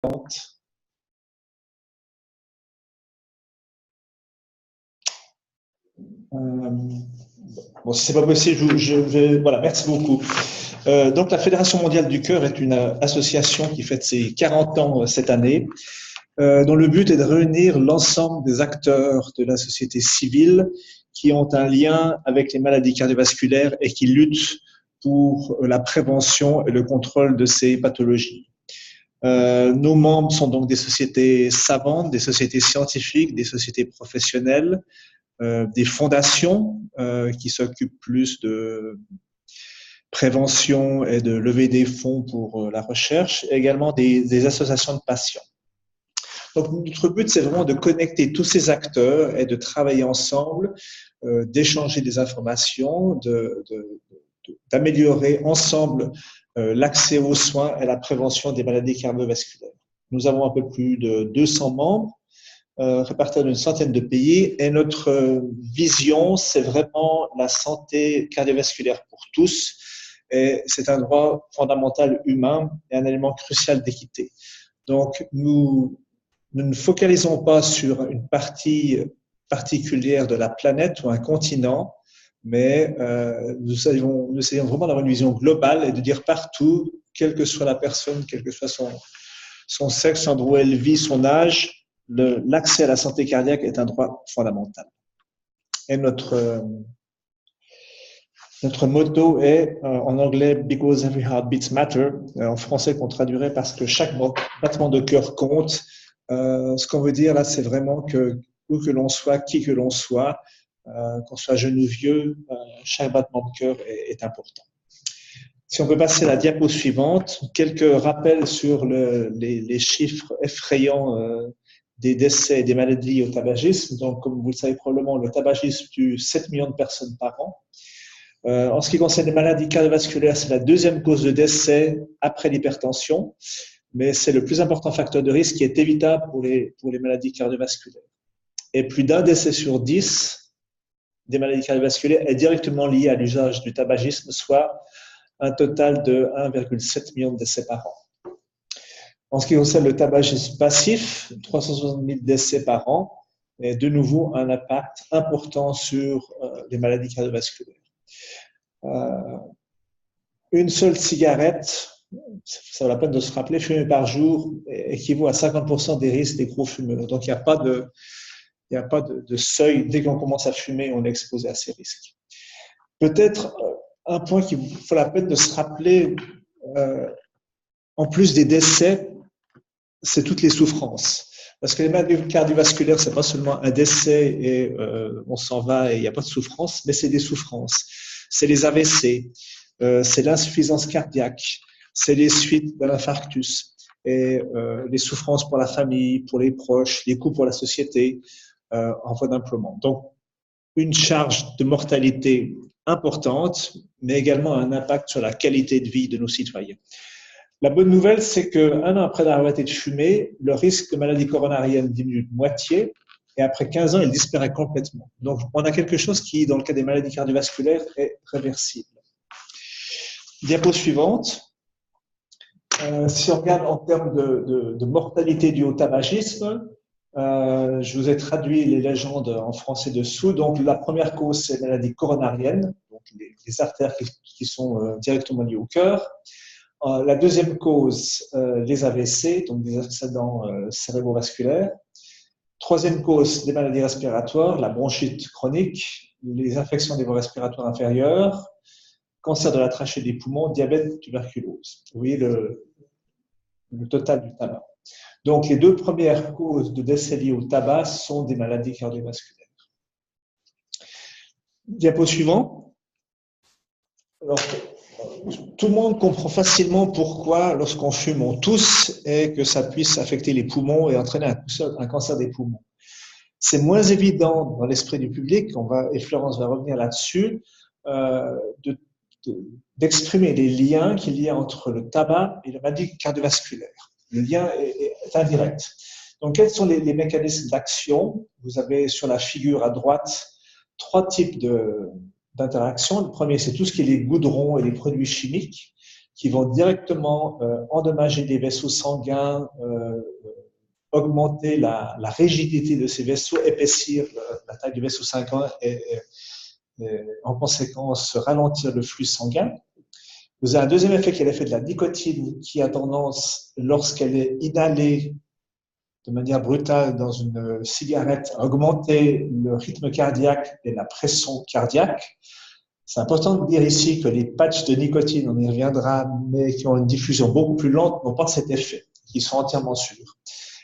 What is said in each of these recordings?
Bon, si c'est pas possible, voilà, merci beaucoup. Donc, la Fédération mondiale du cœur est une association qui fête ses 40 ans cette année, dont le but est de réunir l'ensemble des acteurs de la société civile qui ont un lien avec les maladies cardiovasculaires et qui luttent pour la prévention et le contrôle de ces pathologies. Nos membres sont donc des sociétés savantes, des sociétés scientifiques, des sociétés professionnelles, des fondations qui s'occupent plus de prévention et de lever des fonds pour la recherche, et également des associations de patients. Donc notre but, c'est vraiment de connecter tous ces acteurs et de travailler ensemble, d'échanger des informations, d'améliorer ensemble l'accès aux soins et la prévention des maladies cardiovasculaires. Nous avons un peu plus de 200 membres répartis dans une centaine de pays et notre vision, c'est vraiment la santé cardiovasculaire pour tous et c'est un droit fondamental humain et un élément crucial d'équité. Donc, nous ne focalisons pas sur une partie particulière de la planète ou un continent, mais nous essayons vraiment d'avoir une vision globale et de dire partout, quelle que soit la personne, quel que soit son sexe, l'endroit où elle vit, son âge, l'accès à la santé cardiaque est un droit fondamental. Et notre motto est en anglais « Because every heartbeat matters », en français qu'on traduirait parce que chaque battement de cœur compte. Ce qu'on veut dire là, c'est vraiment que où que l'on soit, qui que l'on soit, qu'on soit jeune ou vieux, chaque battement de cœur est important. Si on peut passer à la diapo suivante, quelques rappels sur les chiffres effrayants des décès et des maladies liées au tabagisme. Donc, comme vous le savez probablement, le tabagisme tue 7 millions de personnes par an. En ce qui concerne les maladies cardiovasculaires, c'est la deuxième cause de décès après l'hypertension, mais c'est le plus important facteur de risque qui est évitable pour les maladies cardiovasculaires. Et plus d'un décès sur 10 des maladies cardiovasculaires est directement lié à l'usage du tabagisme, soit un total de 1,7 million de décès par an. En ce qui concerne le tabagisme passif, 360 000 décès par an, et de nouveau un impact important sur les maladies cardiovasculaires. Une seule cigarette, ça vaut la peine de se rappeler, fumée par jour équivaut à 50% des risques des gros fumeurs. Donc il n'y a pas de seuil. Dès qu'on commence à fumer, on est exposé à ces risques. Peut-être un point qu'il faut la peine de se rappeler, en plus des décès, c'est toutes les souffrances. Parce que les maladies cardiovasculaires, c'est pas seulement un décès et on s'en va et il n'y a pas de souffrance, mais c'est des souffrances. C'est les AVC, c'est l'insuffisance cardiaque, c'est les suites de l'infarctus et les souffrances pour la famille, pour les proches, les coûts pour la société en voie d'implément. Donc, une charge de mortalité importante, mais également un impact sur la qualité de vie de nos citoyens. La bonne nouvelle, c'est qu'un an après avoir arrêté de fumer, le risque de maladie coronarienne diminue de moitié et après 15 ans, il disparaît complètement. Donc, on a quelque chose qui, dans le cas des maladies cardiovasculaires, est réversible. Diapo suivante. Si on regarde en termes de mortalité due au tabagisme, je vous ai traduit les légendes en français dessous. Donc, la première cause, c'est la maladie coronarienne, donc les artères qui sont directement liées au cœur. La deuxième cause, les AVC, donc des accidents cérébrovasculaires. Troisième cause, des maladies respiratoires, la bronchite chronique, les infections des voies respiratoires inférieures, cancer de la trachée des poumons, diabète, tuberculose. Vous voyez le total du tabac. Donc, les deux premières causes de décès liés au tabac sont des maladies cardiovasculaires. Diapo suivant. Alors, tout le monde comprend facilement pourquoi, lorsqu'on fume, on tousse et que ça puisse affecter les poumons et entraîner un cancer des poumons. C'est moins évident dans l'esprit du public, et Florence va revenir là-dessus, d'exprimer les liens qu'il y a entre le tabac et la maladie cardiovasculaire. Le lien est indirect. Donc, quels sont les mécanismes d'action? Vous avez sur la figure à droite 3 types d'interactions. Le premier, c'est tout ce qui est les goudrons et les produits chimiques qui vont directement endommager des vaisseaux sanguins, augmenter la rigidité de ces vaisseaux, épaissir la taille du vaisseau sanguin et en conséquence ralentir le flux sanguin. Vous avez un deuxième effet qui est l'effet de la nicotine qui a tendance, lorsqu'elle est inhalée de manière brutale dans une cigarette, à augmenter le rythme cardiaque et la pression cardiaque. C'est important de dire ici que les patchs de nicotine, on y reviendra, mais qui ont une diffusion beaucoup plus lente, n'ont pas cet effet, qui sont entièrement sûrs.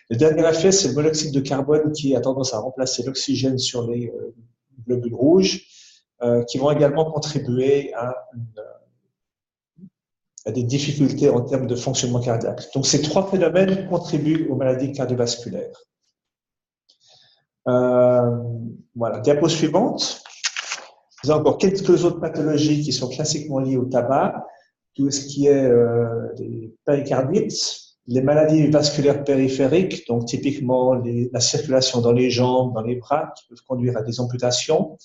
Le dernier effet, c'est le monoxyde de carbone qui a tendance à remplacer l'oxygène sur les globules rouges, qui vont également contribuer à des difficultés en termes de fonctionnement cardiaque. Donc, ces trois phénomènes contribuent aux maladies cardiovasculaires. Voilà, diapo suivante. Vous avez encore quelques autres pathologies qui sont classiquement liées au tabac, tout ce qui est les péricardites, les maladies vasculaires périphériques, donc typiquement la circulation dans les jambes, dans les bras, qui peuvent conduire à des amputations,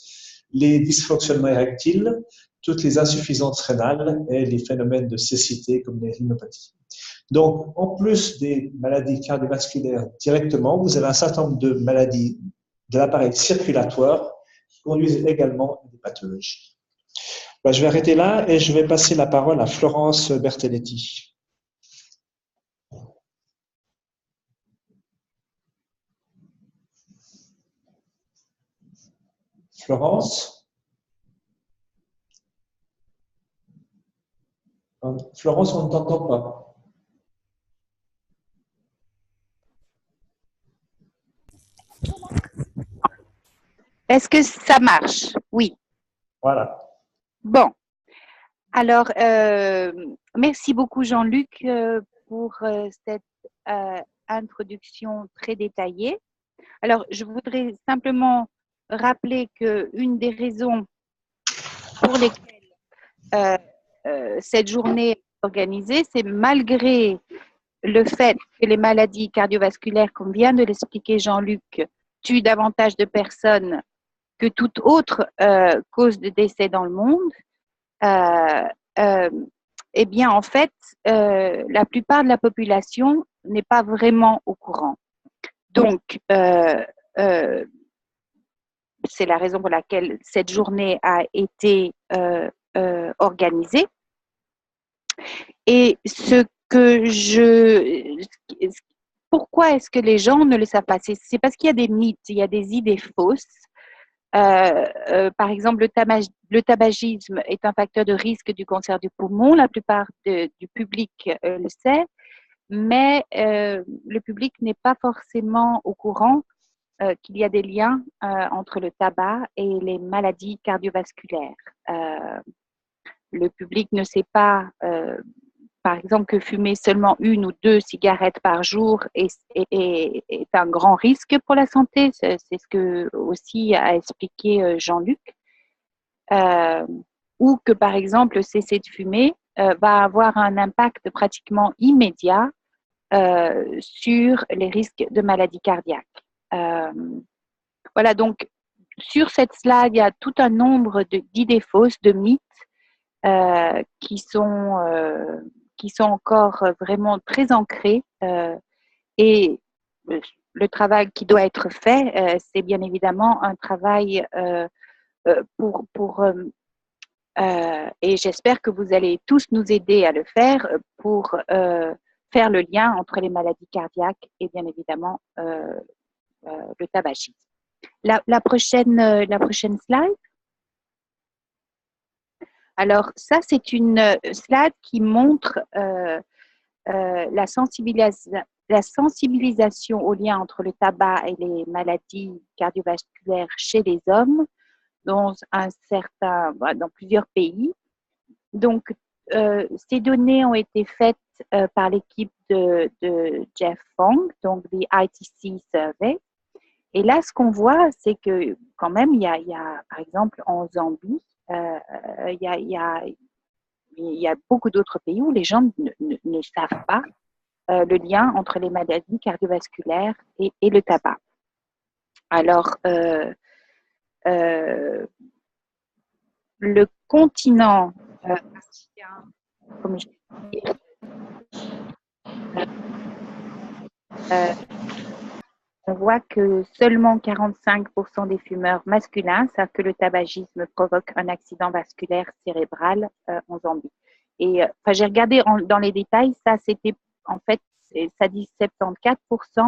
les dysfonctionnements érectiles, toutes les insuffisances rénales et les phénomènes de cécité comme les rhinopathies. Donc, en plus des maladies cardiovasculaires directement, vous avez un certain nombre de maladies de l'appareil circulatoire qui conduisent également à des pathologies. Ben, je vais arrêter là et je vais passer la parole à Florence Bertelletti. Florence? Florence, on ne t'entend pas. Est-ce que ça marche? Oui. Voilà. Bon. Alors, merci beaucoup Jean-Luc pour cette introduction très détaillée. Alors, je voudrais simplement rappeler qu'une des raisons pour lesquelles cette journée est organisée, c'est malgré le fait que les maladies cardiovasculaires, comme vient de l'expliquer Jean-Luc, tuent davantage de personnes que toute autre cause de décès dans le monde, eh bien, en fait, la plupart de la population n'est pas vraiment au courant. Donc, c'est la raison pour laquelle cette journée a été organisée. Et pourquoi est-ce que les gens ne le savent pas? C'est parce qu'il y a des mythes, il y a des idées fausses. Par exemple, le tabagisme est un facteur de risque du cancer du poumon. La plupart du public le sait, mais le public n'est pas forcément au courant qu'il y a des liens entre le tabac et les maladies cardiovasculaires. Le public ne sait pas, par exemple, que fumer seulement 1 ou 2 cigarettes par jour est un grand risque pour la santé. C'est ce que aussi a expliqué Jean-Luc. Ou que, par exemple, cesser de fumer va avoir un impact pratiquement immédiat sur les risques de maladies cardiaques. Voilà, donc sur cette slide, il y a tout un nombre d'idées fausses, de mythes qui sont encore vraiment très ancrés et le travail qui doit être fait, c'est bien évidemment un travail et j'espère que vous allez tous nous aider à le faire pour faire le lien entre les maladies cardiaques et bien évidemment le tabagisme. La prochaine slide. Alors ça, c'est une slide qui montre la sensibilisation au lien entre le tabac et les maladies cardiovasculaires chez les hommes dans plusieurs pays. Donc, ces données ont été faites par l'équipe de Jeff Fong, donc the ITC Survey. Et là, ce qu'on voit, c'est que quand même, il y a par exemple en Zambie, il y a beaucoup d'autres pays où les gens ne savent pas le lien entre les maladies cardiovasculaires et le tabac. Alors, le continent africain, comme je l'ai On voit que seulement 45% des fumeurs masculins savent que le tabagisme provoque un accident vasculaire cérébral en Zambie. Et j'ai regardé dans les détails, ça c'était en fait, ça dit 74%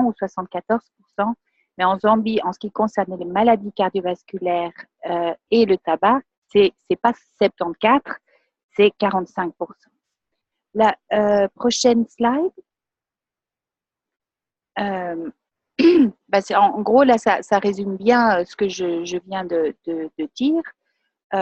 ou 74%, mais en Zambie, en ce qui concerne les maladies cardiovasculaires et le tabac, c'est pas 74, c'est 45%. La prochaine slide. En gros, là, ça résume bien ce que je viens de dire.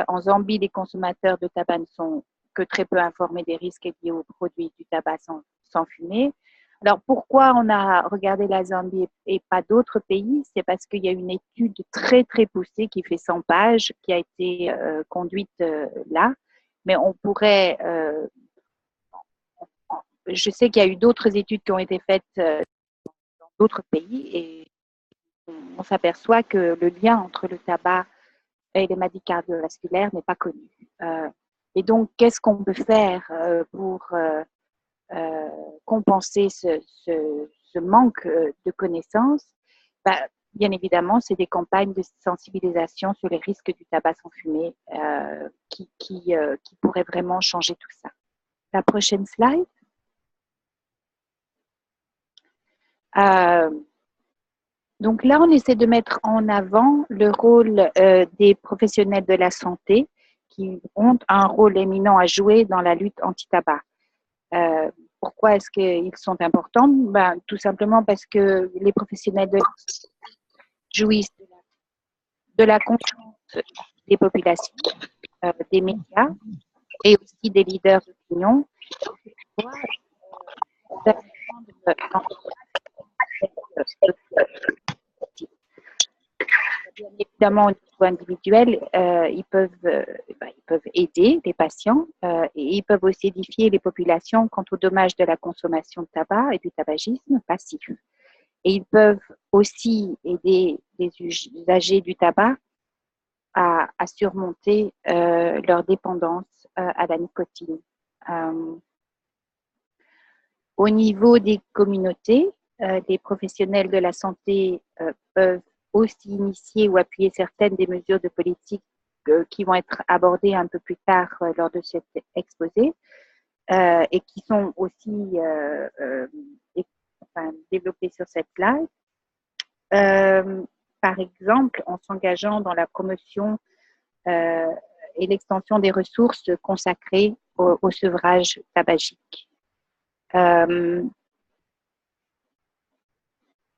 En Zambie, les consommateurs de tabac ne sont que très peu informés des risques liés aux produits du tabac sans fumer. Alors, pourquoi on a regardé la Zambie et pas d'autres pays? C'est parce qu'il y a une étude très, très poussée qui fait 100 pages, qui a été conduite là. Mais on pourrait... je sais qu'il y a eu d'autres études qui ont été faites dans d'autres pays et on s'aperçoit que le lien entre le tabac et les maladies cardiovasculaires n'est pas connu. Et donc, qu'est-ce qu'on peut faire pour compenser ce manque de connaissances? Bien évidemment, c'est des campagnes de sensibilisation sur les risques du tabac sans fumer qui pourraient vraiment changer tout ça. La prochaine slide. Donc là, on essaie de mettre en avant le rôle des professionnels de la santé qui ont un rôle éminent à jouer dans la lutte anti-tabac. Pourquoi est-ce qu'ils sont importants? Tout simplement parce que les professionnels de la santé jouissent de la confiance des populations, des médias et aussi des leaders d'opinion. Bien évidemment, au niveau individuel, ils peuvent aider les patients et ils peuvent aussi édifier les populations quant aux dommages de la consommation de tabac et du tabagisme passif. Et ils peuvent aussi aider les usagers du tabac à surmonter leur dépendance à la nicotine. Au niveau des communautés, les professionnels de la santé peuvent aussi initier ou appuyer certaines des mesures de politique qui vont être abordées un peu plus tard lors de cet exposé et qui sont aussi développées sur cette slide. Par exemple, en s'engageant dans la promotion et l'extension des ressources consacrées au sevrage tabagique.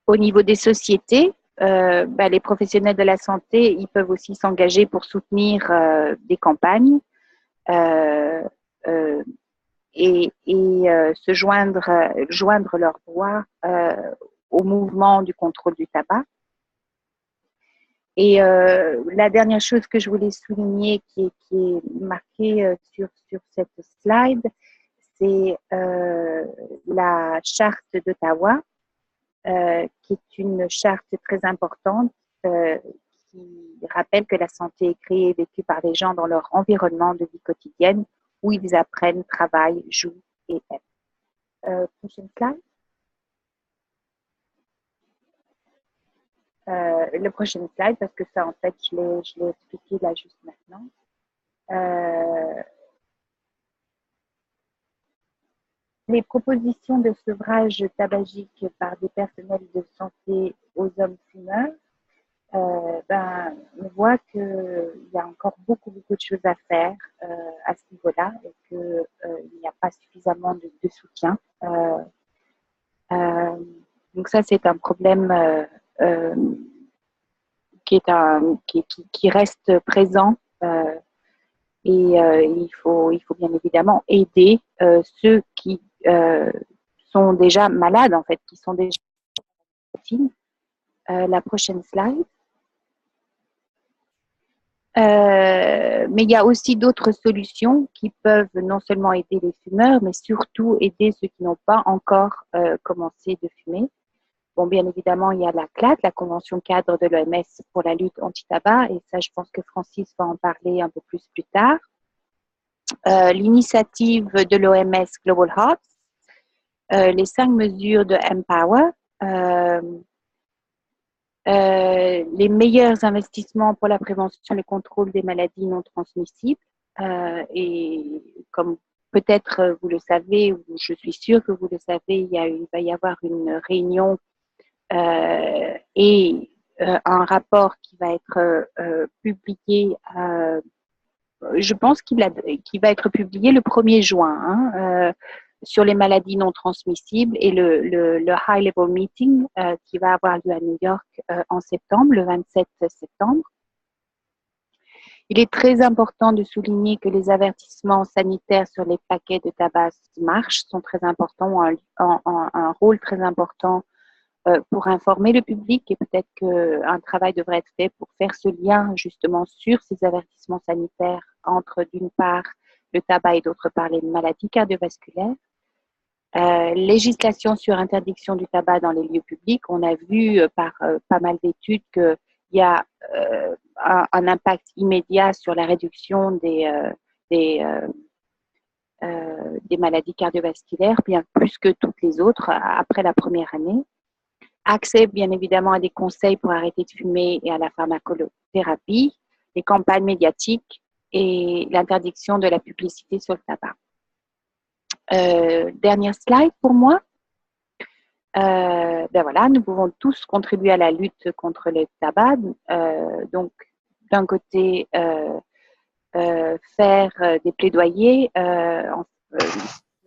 Au niveau des sociétés, les professionnels de la santé, ils peuvent aussi s'engager pour soutenir des campagnes et se joindre leur voix au mouvement du contrôle du tabac. Et la dernière chose que je voulais souligner qui est marquée sur cette slide, c'est la charte d'Ottawa, qui est une charte très importante qui rappelle que la santé est créée et vécue par les gens dans leur environnement de vie quotidienne où ils apprennent, travaillent, jouent et aiment. Prochaine slide. Le prochain slide, parce que ça, en fait, je l'ai expliqué là juste maintenant. Les propositions de sevrage tabagique par des personnels de santé aux hommes fumeurs, on voit qu'il y a encore beaucoup de choses à faire à ce niveau-là et qu'il n'y a pas suffisamment de soutien. Donc ça, c'est un problème qui reste présent et il faut bien évidemment aider ceux qui sont déjà malades, en fait, qui sont déjà la prochaine slide. Mais il y a aussi d'autres solutions qui peuvent non seulement aider les fumeurs, mais surtout aider ceux qui n'ont pas encore commencé de fumer. Bon, bien évidemment, il y a la CLAT, la Convention cadre de l'OMS pour la lutte anti-tabac, et ça, je pense que Francis va en parler un peu plus tard. l'initiative de l'OMS Global Health, les 5 mesures de Empower, les meilleurs investissements pour la prévention et le contrôle des maladies non transmissibles. Et comme peut-être vous le savez, ou je suis sûre que vous le savez, il va y avoir une réunion et un rapport qui va être publié, je pense qu'il va être publié le 1er juin, sur les maladies non transmissibles, et le High Level Meeting qui va avoir lieu à New York en septembre, le 27 septembre. Il est très important de souligner que les avertissements sanitaires sur les paquets de tabac marche sont très importants, ont un rôle très important pour informer le public, et peut-être qu'un travail devrait être fait pour faire ce lien justement sur ces avertissements sanitaires entre d'une part le tabac et d'autre part les maladies cardiovasculaires. Législation sur interdiction du tabac dans les lieux publics. On a vu par pas mal d'études qu'il y a un impact immédiat sur la réduction des maladies cardiovasculaires, bien plus que toutes les autres après la première année. Accès bien évidemment à des conseils pour arrêter de fumer et à la pharmacothérapie, les campagnes médiatiques et l'interdiction de la publicité sur le tabac. Dernière slide pour moi. Ben voilà, nous pouvons tous contribuer à la lutte contre le tabac. Donc, d'un côté, faire des plaidoyers,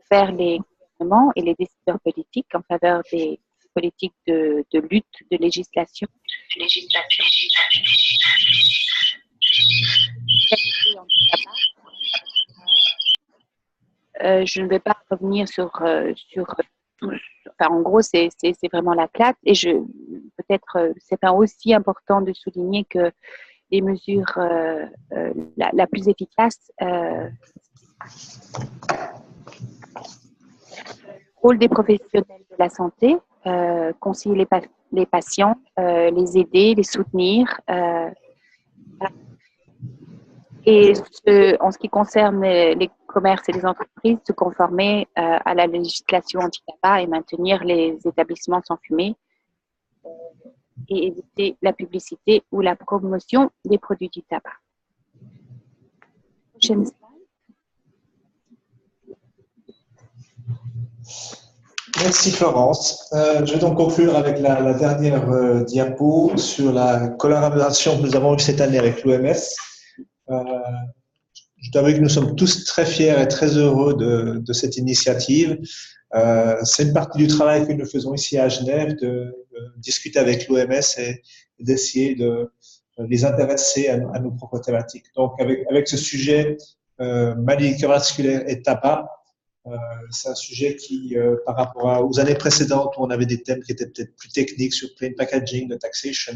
faire les gouvernements et les décideurs politiques en faveur des politiques de lutte, de législation. Je ne vais pas revenir sur tout. Enfin, en gros, c'est vraiment la classe. Et peut-être, c'est aussi important de souligner que les mesures la plus efficace, le rôle des professionnels de la santé, conseiller les patients, les aider, les soutenir. Et en ce qui concerne les commerces et les entreprises, se conformer à la législation anti-tabac et maintenir les établissements sans fumée et éviter la publicité ou la promotion des produits du tabac. Prochaine slide. Merci Florence. Je vais donc conclure avec la dernière diapo sur la collaboration que nous avons eue cette année avec l'OMS. Je dois avouer que nous sommes tous très fiers et très heureux de cette initiative. C'est une partie du travail que nous faisons ici à Genève, de discuter avec l'OMS et d'essayer de les intéresser à nos propres thématiques. Donc, avec ce sujet, maladies cardiovasculaires et tabac, c'est un sujet qui, par rapport aux années précédentes où on avait des thèmes qui étaient peut-être plus techniques sur plain packaging, de taxation,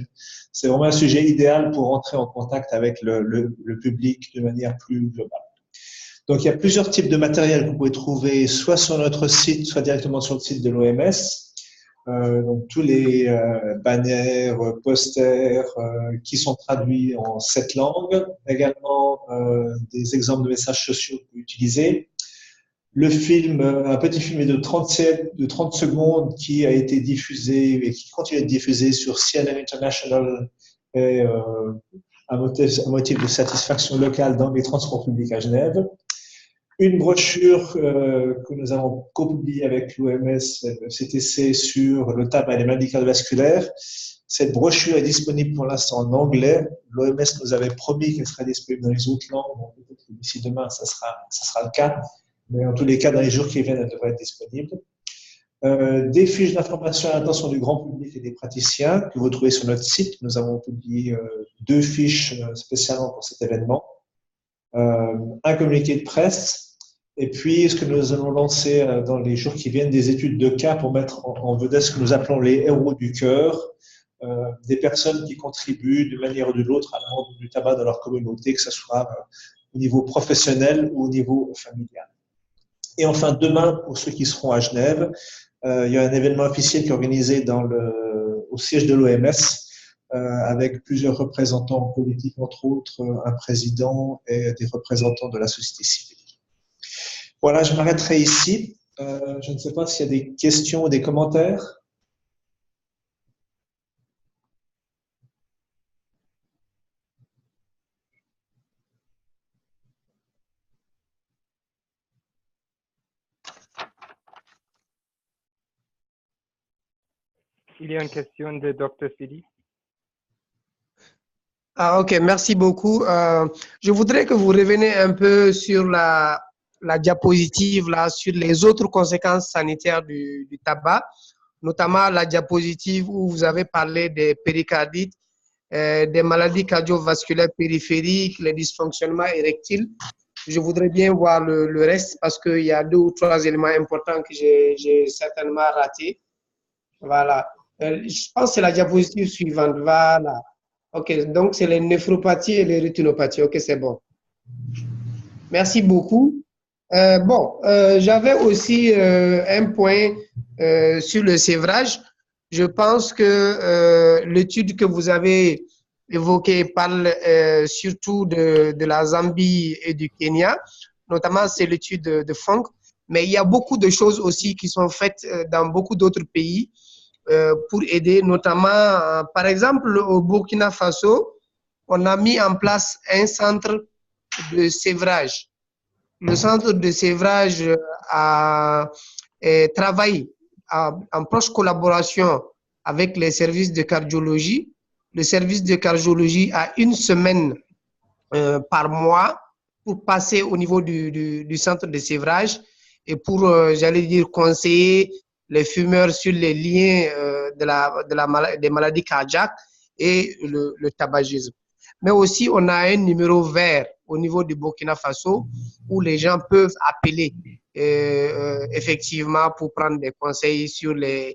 c'est vraiment un sujet idéal pour entrer en contact avec le public de manière plus globale. Donc, il y a plusieurs types de matériel que vous pouvez trouver soit sur notre site, soit directement sur le site de l'OMS. Donc, tous les bannières, posters qui sont traduits en 7 langues. Également, des exemples de messages sociaux que vous pouvez utiliser. Le film, un petit film de 30 secondes qui a été diffusé et qui continue à être diffusé sur CNN International et un motif de satisfaction locale dans les transports publics à Genève. Une brochure que nous avons co-publiée avec l'OMS, CTC, sur le tabac et les maladies cardiovasculaires. Cette brochure est disponible pour l'instant en anglais. L'OMS nous avait promis qu'elle serait disponible dans les autres langues. Donc, peut-être que d'ici demain, ça sera le cas. Mais en tous les cas, dans les jours qui viennent, elle devrait être disponible. Des fiches d'information à l'attention du grand public et des praticiens que vous trouvez sur notre site. Nous avons publié 2 fiches spécialement pour cet événement. Un communiqué de presse. Et puis, ce que nous allons lancer dans les jours qui viennent, des études de cas pour mettre en vedette ce que nous appelons les héros du cœur, des personnes qui contribuent d'une manière ou de l'autre à la vente du tabac dans leur communauté, que ce soit au niveau professionnel ou au niveau familial. Et enfin, demain, pour ceux qui seront à Genève, il y a un événement officiel qui est organisé au siège de l'OMS avec plusieurs représentants politiques, entre autres un président et des représentants de la société civile. Voilà, je m'arrêterai ici. Je ne sais pas s'il y a des questions ou des commentaires. Il y a une question de Dr. Sidi. Ah, ok, merci beaucoup. Je voudrais que vous reveniez un peu sur la diapositive là, sur les autres conséquences sanitaires du tabac, notamment la diapositive où vous avez parlé des péricardites, des maladies cardiovasculaires périphériques, les dysfonctionnements érectiles. Je voudrais bien voir le reste parce qu'il y a 2 ou 3 éléments importants que j'ai certainement ratés. Voilà. Je pense que c'est la diapositive suivante. Voilà. OK, donc c'est les néphropathies et les rétinopathies. OK, c'est bon. Merci beaucoup. J'avais aussi un point sur le sévrage. Je pense que l'étude que vous avez évoquée parle surtout de la Zambie et du Kenya, notamment c'est l'étude de Fong, mais il y a beaucoup de choses aussi qui sont faites dans beaucoup d'autres pays pour aider, notamment, par exemple, au Burkina Faso, on a mis en place un centre de sévrage. Le centre de sévrage travaille en proche collaboration avec les services de cardiologie. Le service de cardiologie a 1 semaine par mois pour passer au niveau du centre de sévrage et pour, j'allais dire, conseiller les fumeurs sur les liens des maladies cardiaques et le tabagisme. Mais aussi, on a un numéro vert au niveau du Burkina Faso où les gens peuvent appeler effectivement pour prendre des conseils sur le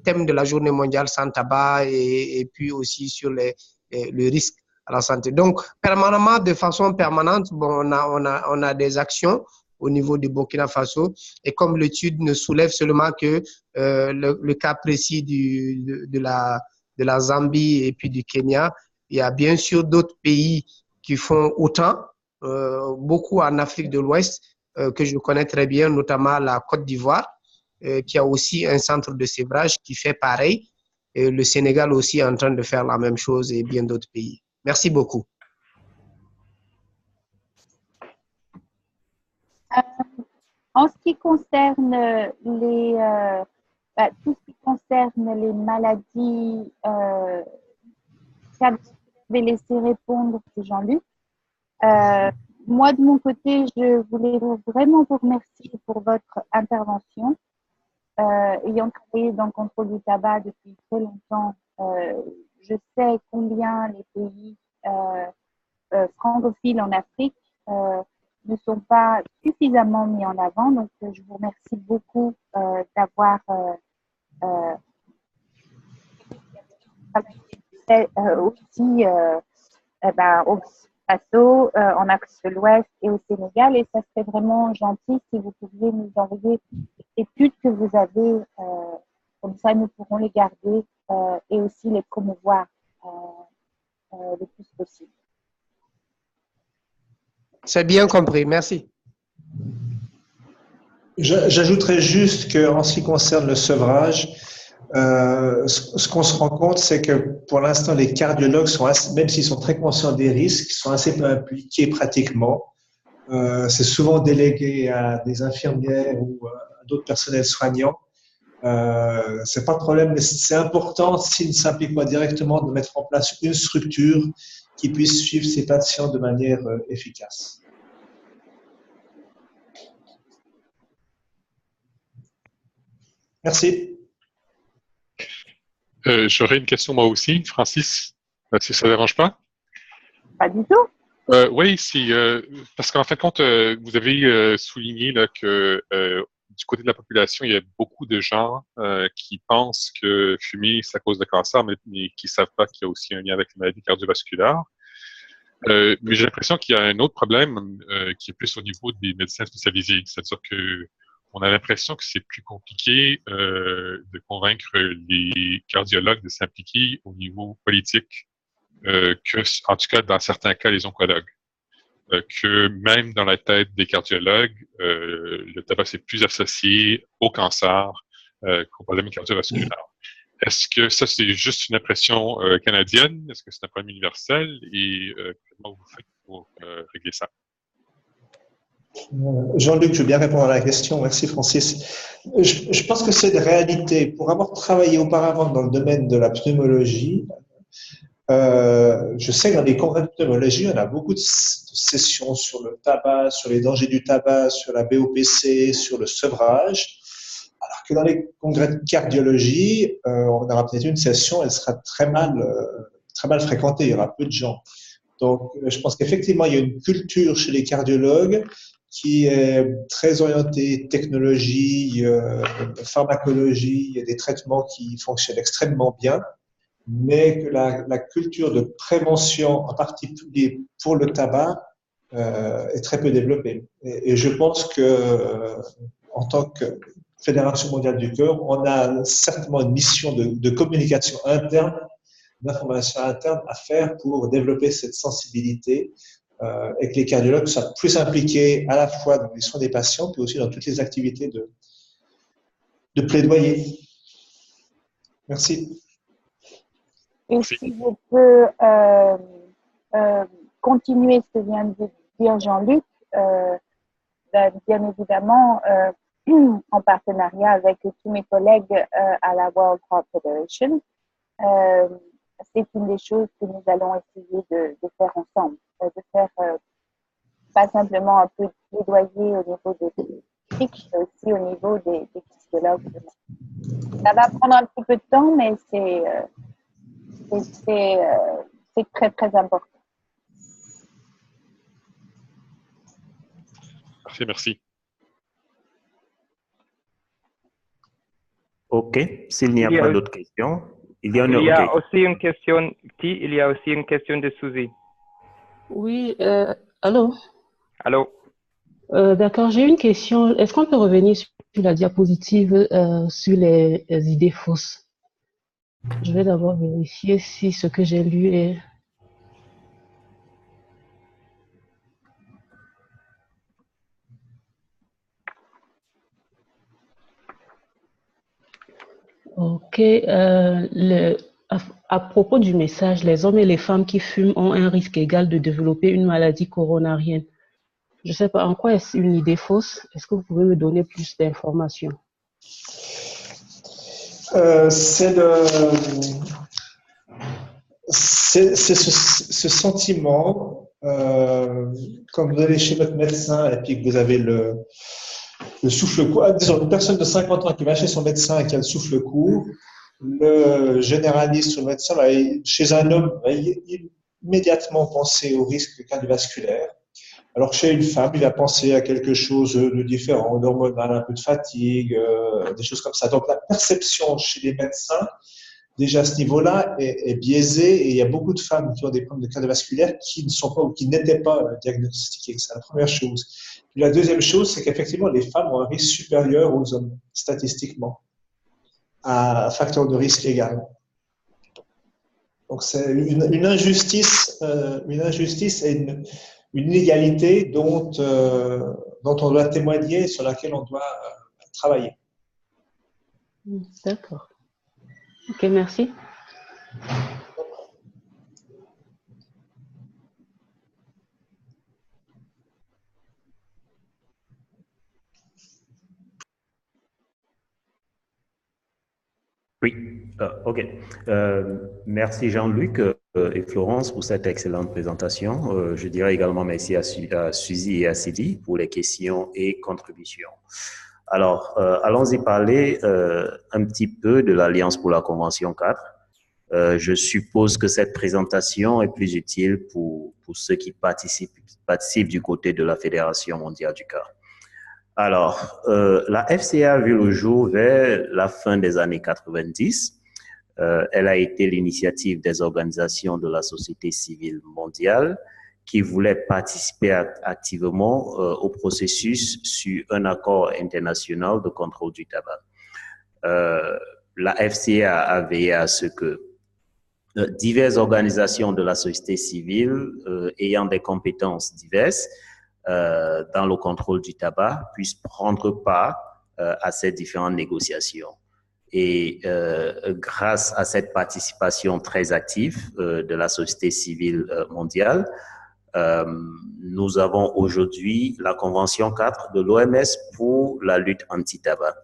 thème de la journée mondiale sans tabac et puis aussi sur le risque à la santé. Donc, permanemment, de façon permanente, bon, on a des actions au niveau du Burkina Faso. Et comme l'étude ne soulève seulement que le cas précis de la Zambie et puis du Kenya, il y a bien sûr d'autres pays qui font autant, beaucoup en Afrique de l'Ouest, que je connais très bien, notamment la Côte d'Ivoire, qui a aussi un centre de sévrage qui fait pareil. Et le Sénégal aussi est en train de faire la même chose et bien d'autres pays. Merci beaucoup. En ce qui concerne tout ce qui concerne les maladies, je vais laisser répondre Jean-Luc. Moi, de mon côté, je voulais vraiment vous remercier pour votre intervention. Ayant travaillé dans le contrôle du tabac depuis très longtemps, je sais combien les pays francophiles en Afrique ne sont pas suffisamment mis en avant. Donc, je vous remercie beaucoup d'avoir aussi au Faso, en Afrique de l'Ouest et au Sénégal. Et ça serait vraiment gentil si vous pouviez nous envoyer les études que vous avez. Comme ça, nous pourrons les garder et aussi les promouvoir le plus possible. C'est bien compris. Merci. J'ajouterais juste qu'en ce qui concerne le sevrage, ce qu'on se rend compte, c'est que pour l'instant, les cardiologues même s'ils sont très conscients des risques, sont assez peu impliqués pratiquement. C'est souvent délégué à des infirmières ou à d'autres personnels soignants. C'est pas de problème, mais c'est important, s'ils ne s'impliquent pas directement, de mettre en place une structure qui puisse suivre ces patients de manière efficace. Merci. J'aurais une question moi aussi, Francis, si ça ne dérange pas. Pas du tout. Oui, parce qu'en fin de compte, vous avez souligné là, que du côté de la population, il y a beaucoup de gens qui pensent que fumer, c'est à cause de cancer, mais qui ne savent pas qu'il y a aussi un lien avec les maladies cardiovasculaires. Mais j'ai l'impression qu'il y a un autre problème qui est plus au niveau des médecins spécialisés. C'est-à-dire que on a l'impression que c'est plus compliqué de convaincre les cardiologues de s'impliquer au niveau politique que, en tout cas, dans certains cas, les oncologues. que même dans la tête des cardiologues, le tabac c'est plus associé au cancer qu'aux problèmes cardiovasculaires. Est-ce que ça, c'est juste une impression canadienne? Est-ce que c'est un problème universel? Et comment vous faites pour régler ça? Jean-Luc, je veux bien répondre à la question. Merci, Francis. Je pense que c'est une réalité. Pour avoir travaillé auparavant dans le domaine de la pneumologie, je sais que dans les congrès de pneumologie, on a beaucoup de sessions sur le tabac, sur les dangers du tabac, sur la BOPC, sur le sevrage. Alors que dans les congrès de cardiologie, on aura peut-être une session, elle sera très mal fréquentée, il y aura peu de gens. Donc, je pense qu'effectivement, il y a une culture chez les cardiologues qui est très orientée technologie, pharmacologie, il y a des traitements qui fonctionnent extrêmement bien, mais que la culture de prévention, en particulier pour le tabac, est très peu développée. Et je pense que, en tant que Fédération mondiale du cœur, on a certainement une mission de communication interne, d'information interne à faire pour développer cette sensibilité et que les cardiologues soient plus impliqués à la fois dans les soins des patients, puis aussi dans toutes les activités de plaidoyer. Merci. Et si je peux continuer ce que vient de dire Jean-Luc, bien évidemment, en partenariat avec tous mes collègues à la World Heart Federation, c'est une des choses que nous allons essayer de faire ensemble, de faire pas simplement un peu de plaidoyer au niveau des politiques, mais aussi au niveau des cardiologues. Ça va prendre un petit peu de temps, mais c'est très, très important. Parfait, merci. OK. S'il n'y a pas d'autres questions, il y a aussi une question. Il y a aussi une question de Suzy. Oui, allô? Allô? D'accord, j'ai une question. Est-ce qu'on peut revenir sur la diapositive sur les idées fausses? Je vais d'abord vérifier si ce que j'ai lu est... Ok, à propos du message, les hommes et les femmes qui fument ont un risque égal de développer une maladie coronarienne. Je ne sais pas, en quoi est-ce une idée fausse? Est-ce que vous pouvez me donner plus d'informations? C'est ce sentiment, quand vous allez chez votre médecin et puis que vous avez le souffle court, disons une personne de 50 ans qui va chez son médecin et qui a le souffle court, le généraliste ou le médecin va, chez un homme, va immédiatement penser au risque cardiovasculaire. Alors chez une femme, il va penser à quelque chose de différent, d'hormonal, un peu de fatigue, des choses comme ça. Donc la perception chez les médecins, déjà à ce niveau-là, est biaisée et il y a beaucoup de femmes qui ont des problèmes de cardiovasculaire qui ne sont pas ou qui n'étaient pas diagnostiquées. C'est la première chose. Puis la deuxième chose, c'est qu'effectivement, les femmes ont un risque supérieur aux hommes, statistiquement, à facteur de risque égal. Donc c'est une injustice et une inégalité dont on doit témoigner, sur laquelle on doit travailler. D'accord. Ok, merci. Oui, OK. Merci Jean-Luc et Florence pour cette excellente présentation. Je dirais également merci à Suzy et à Sylvie pour les questions et contributions. Alors, allons-y parler un petit peu de l'Alliance pour la Convention 4. Je suppose que cette présentation est plus utile pour ceux qui participent du côté de la Fédération mondiale du cœur. Alors, la FCA a vu le jour vers la fin des années 90. Elle a été l'initiative des organisations de la société civile mondiale qui voulaient participer activement au processus sur un accord international de contrôle du tabac. La FCA a veillé à ce que diverses organisations de la société civile ayant des compétences diverses dans le contrôle du tabac puissent prendre part à ces différentes négociations. Et grâce à cette participation très active de la société civile mondiale, nous avons aujourd'hui la Convention 4 de l'OMS pour la lutte anti-tabac,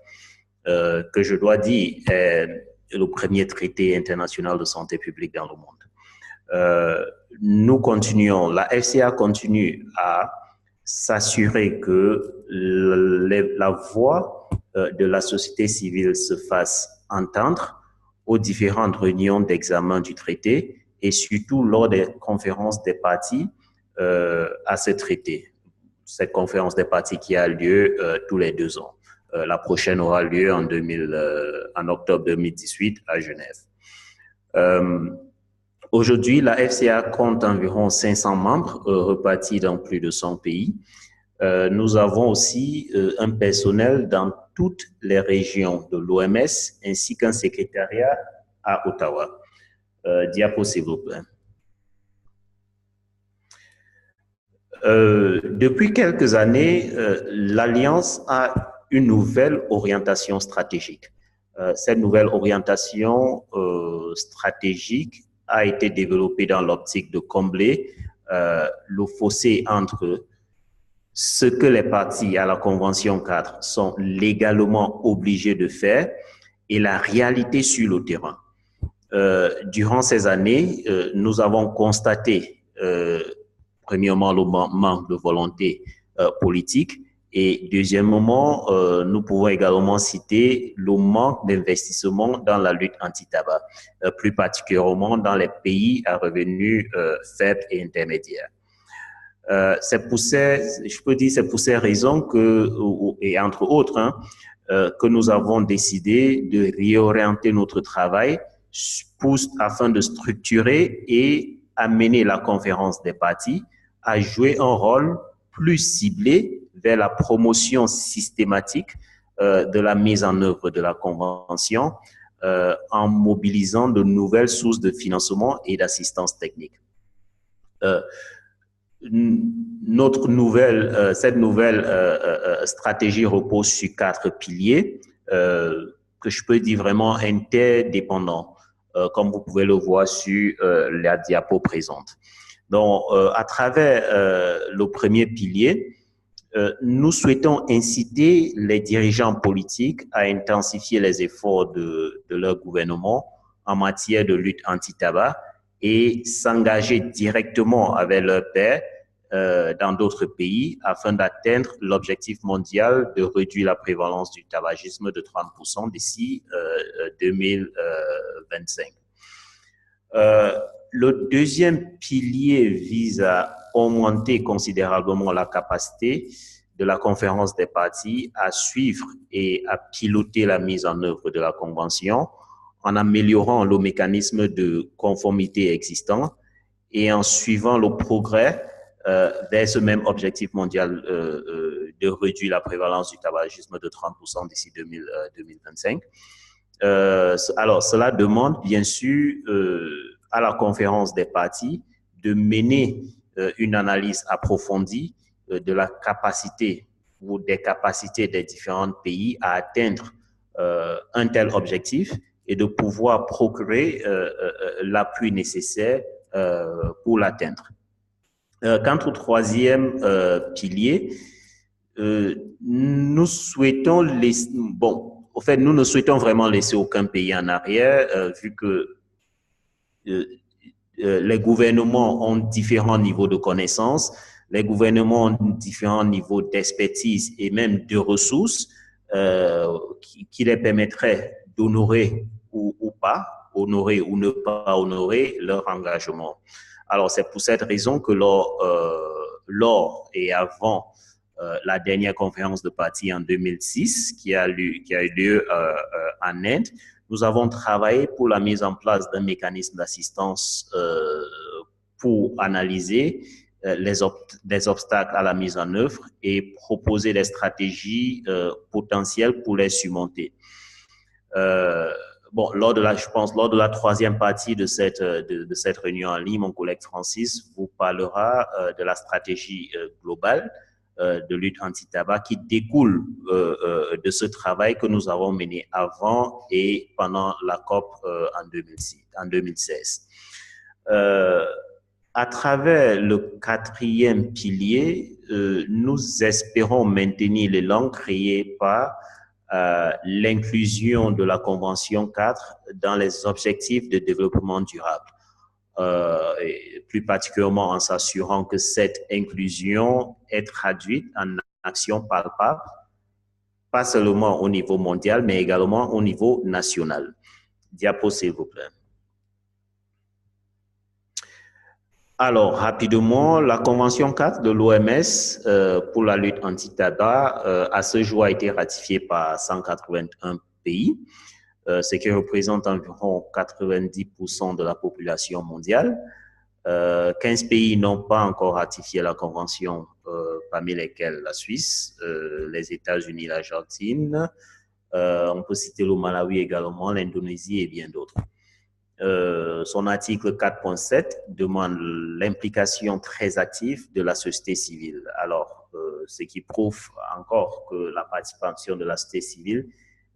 que je dois dire est le premier traité international de santé publique dans le monde. Nous continuons, la FCA continue à s'assurer que la voix de la société civile se fasse entendre aux différentes réunions d'examen du traité et surtout lors des conférences des parties à ce traité. Cette conférence des parties qui a lieu tous les 2 ans. La prochaine aura lieu en octobre 2018 à Genève. Aujourd'hui, la FCA compte environ 500 membres repartis dans plus de 100 pays. Nous avons aussi un personnel dans toutes les régions de l'OMS ainsi qu'un secrétariat à Ottawa. Diapo, s'il vous plaît. Depuis quelques années, l'Alliance a une nouvelle orientation stratégique. Cette nouvelle orientation stratégique a été développée dans l'optique de combler le fossé entre ce que les parties à la Convention 4 sont légalement obligées de faire et la réalité sur le terrain. Durant ces années, nous avons constaté, premièrement, le manque de volonté politique et deuxièmement, nous pouvons également citer le manque d'investissement dans la lutte anti-tabac, plus particulièrement dans les pays à revenus faibles et intermédiaires. C'est pour ces raisons que, et entre autres, que nous avons décidé de réorienter notre travail afin de structurer et amener la conférence des parties à jouer un rôle plus ciblé vers la promotion systématique de la mise en œuvre de la Convention en mobilisant de nouvelles sources de financement et d'assistance technique. Cette nouvelle stratégie repose sur 4 piliers que je peux dire vraiment interdépendants, comme vous pouvez le voir sur la diapo présente. Donc, à travers le premier pilier, nous souhaitons inciter les dirigeants politiques à intensifier les efforts de leur gouvernement en matière de lutte anti-tabac et s'engager directement avec leurs pairs dans d'autres pays afin d'atteindre l'objectif mondial de réduire la prévalence du tabagisme de 30% d'ici 2025. Le deuxième pilier vise à augmenter considérablement la capacité de la conférence des parties à suivre et à piloter la mise en œuvre de la Convention en améliorant le mécanisme de conformité existant et en suivant le progrès vers ce même objectif mondial de réduire la prévalence du tabagisme de 30% d'ici 2025. Alors, cela demande bien sûr à la conférence des parties de mener une analyse approfondie de la capacité ou des capacités des différents pays à atteindre un tel objectif et de pouvoir procurer l'appui nécessaire pour l'atteindre. Quant au troisième pilier, nous ne souhaitons vraiment laisser aucun pays en arrière, vu que les gouvernements ont différents niveaux de connaissances, les gouvernements ont différents niveaux d'expertise et même de ressources qui les permettraient d'honorer ou pas, honorer ou ne pas honorer leur engagement. Alors, c'est pour cette raison que lors et avant la dernière conférence de parties en 2006, qui a eu lieu en Inde, nous avons travaillé pour la mise en place d'un mécanisme d'assistance pour analyser les obstacles à la mise en œuvre et proposer des stratégies potentielles pour les surmonter. bon, je pense, lors de la troisième partie de cette réunion en ligne, mon collègue Francis vous parlera de la stratégie globale de lutte anti-tabac qui découle de ce travail que nous avons mené avant et pendant la COP en 2016. À travers le quatrième pilier, nous espérons maintenir l'élan créé par l'inclusion de la Convention 4 dans les objectifs de développement durable, et plus particulièrement en s'assurant que cette inclusion est traduite en actions palpables, pas seulement au niveau mondial, mais également au niveau national. Diapo, s'il vous plaît. Alors, rapidement, la Convention 4 de l'OMS pour la lutte anti-tabac, à ce jour, a été ratifiée par 181 pays, ce qui représente environ 90% de la population mondiale. 15 pays n'ont pas encore ratifié la Convention, parmi lesquels la Suisse, les États-Unis, l'Argentine, on peut citer le Malawi également, l'Indonésie et bien d'autres. Son article 4.7 demande l'implication très active de la société civile. Alors, ce qui prouve encore que la participation de la société civile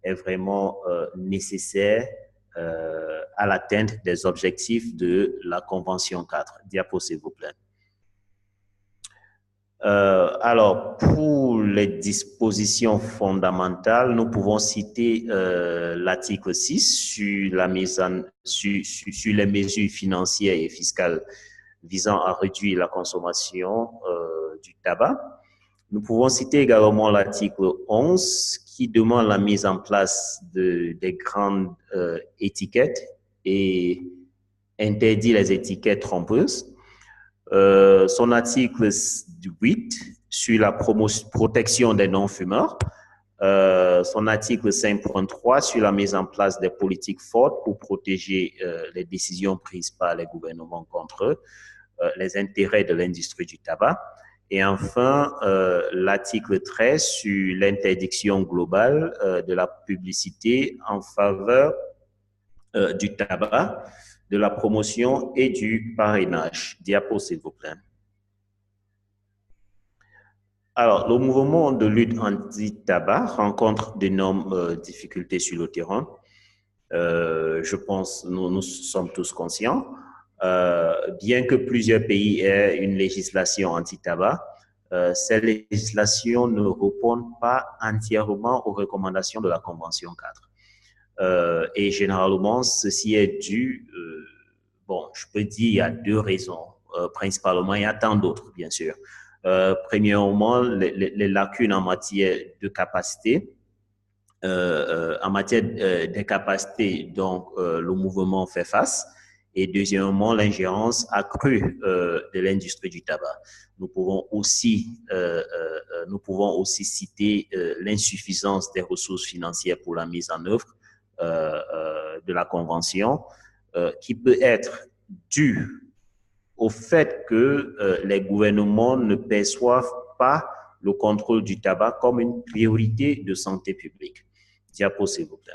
est vraiment nécessaire à l'atteinte des objectifs de la Convention 4. Diapo, s'il vous plaît. Alors, pour les dispositions fondamentales, nous pouvons citer l'article 6 sur les mesures financières et fiscales visant à réduire la consommation du tabac. Nous pouvons citer également l'article 11 qui demande la mise en place des grandes étiquettes et interdit les étiquettes trompeuses. Son article 8 sur la protection des non-fumeurs, son article 5.3 sur la mise en place des politiques fortes pour protéger les décisions prises par les gouvernements contre les intérêts de l'industrie du tabac. Et enfin, l'article 13 sur l'interdiction globale de la publicité en faveur du tabac, de la promotion et du parrainage. Diapo, s'il vous plaît. Alors, le mouvement de lutte anti-tabac rencontre d'énormes difficultés sur le terrain. Je pense, nous sommes tous conscients. Bien que plusieurs pays aient une législation anti-tabac, ces législations ne répondent pas entièrement aux recommandations de la Convention 4. Et généralement, ceci est dû, bon, je peux dire, il y a deux raisons, principalement, il y a tant d'autres, bien sûr. Premièrement, les lacunes en matière de capacité, en matière de capacité, donc le mouvement fait face. Et deuxièmement, l'ingérence accrue de l'industrie du tabac. Nous pouvons aussi citer l'insuffisance des ressources financières pour la mise en œuvre de la Convention, qui peut être due au fait que les gouvernements ne perçoivent pas le contrôle du tabac comme une priorité de santé publique. Diapo, s'il vous plaît.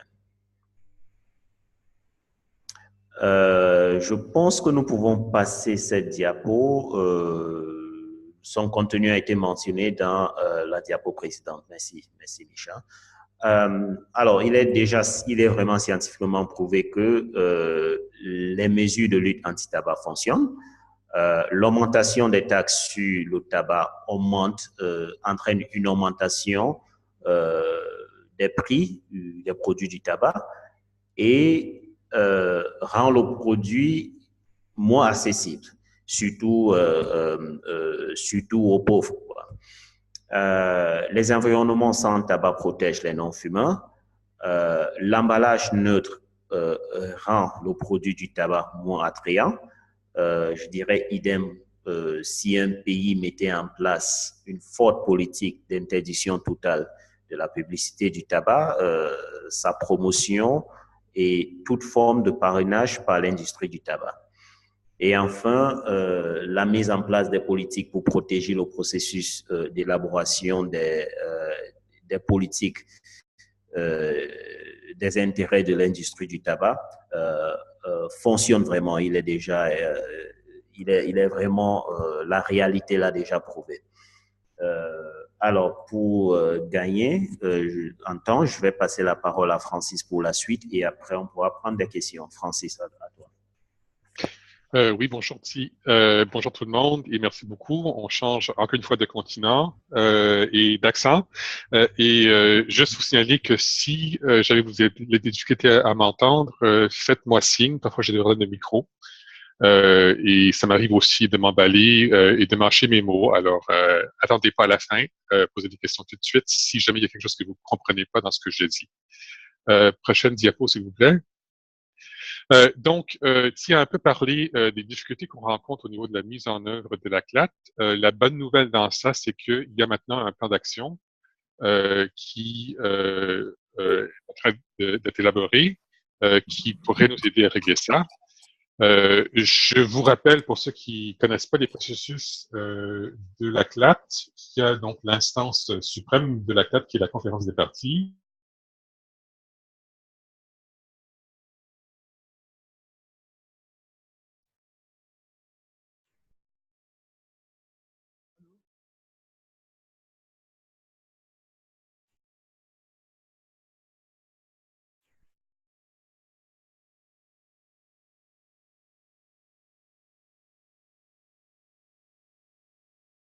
Je pense que nous pouvons passer cette diapo. Son contenu a été mentionné dans la diapo précédente. Merci, Micha. Alors, il est vraiment scientifiquement prouvé que les mesures de lutte anti-tabac fonctionnent. L'augmentation des taxes sur le tabac entraîne une augmentation des prix des produits du tabac et rend le produit moins accessible, surtout aux pauvres. Les environnements sans tabac protègent les non-fumeurs. L'emballage neutre rend le produit du tabac moins attrayant. Je dirais idem si un pays mettait en place une forte politique d'interdiction totale de la publicité du tabac, sa promotion et toute forme de parrainage par l'industrie du tabac. Et enfin, la mise en place des politiques pour protéger le d'élaboration des politiques des intérêts de l'industrie du tabac fonctionne vraiment. Il est déjà, il est vraiment, la réalité l'a déjà prouvé. Alors, pour gagner en temps, je vais passer la parole à Francis pour la suite et après, on pourra prendre des questions. Francis, à toi. Oui, bonjour, bonjour tout le monde et merci beaucoup. On change encore une fois de continent et d'accent. Juste vous signaler que si j'avais vous les difficultés à m'entendre, faites-moi signe. Parfois, j'ai des problèmes de micro. Et ça m'arrive aussi de m'emballer et de mâcher mes mots. Alors, attendez pas à la fin, posez des questions tout de suite si jamais il y a quelque chose que vous ne comprenez pas dans ce que je dis. Prochaine diapo, s'il vous plaît. Tu as un peu parlé des difficultés qu'on rencontre au niveau de la mise en œuvre de la CLAT. La bonne nouvelle dans ça, c'est qu'il y a maintenant un plan d'action qui est en train d'être élaboré, qui pourrait nous aider à régler ça. Je vous rappelle, pour ceux qui connaissent pas les processus de la CLAT, qu'il y a donc l'instance suprême de la CLAT qui est la conférence des parties.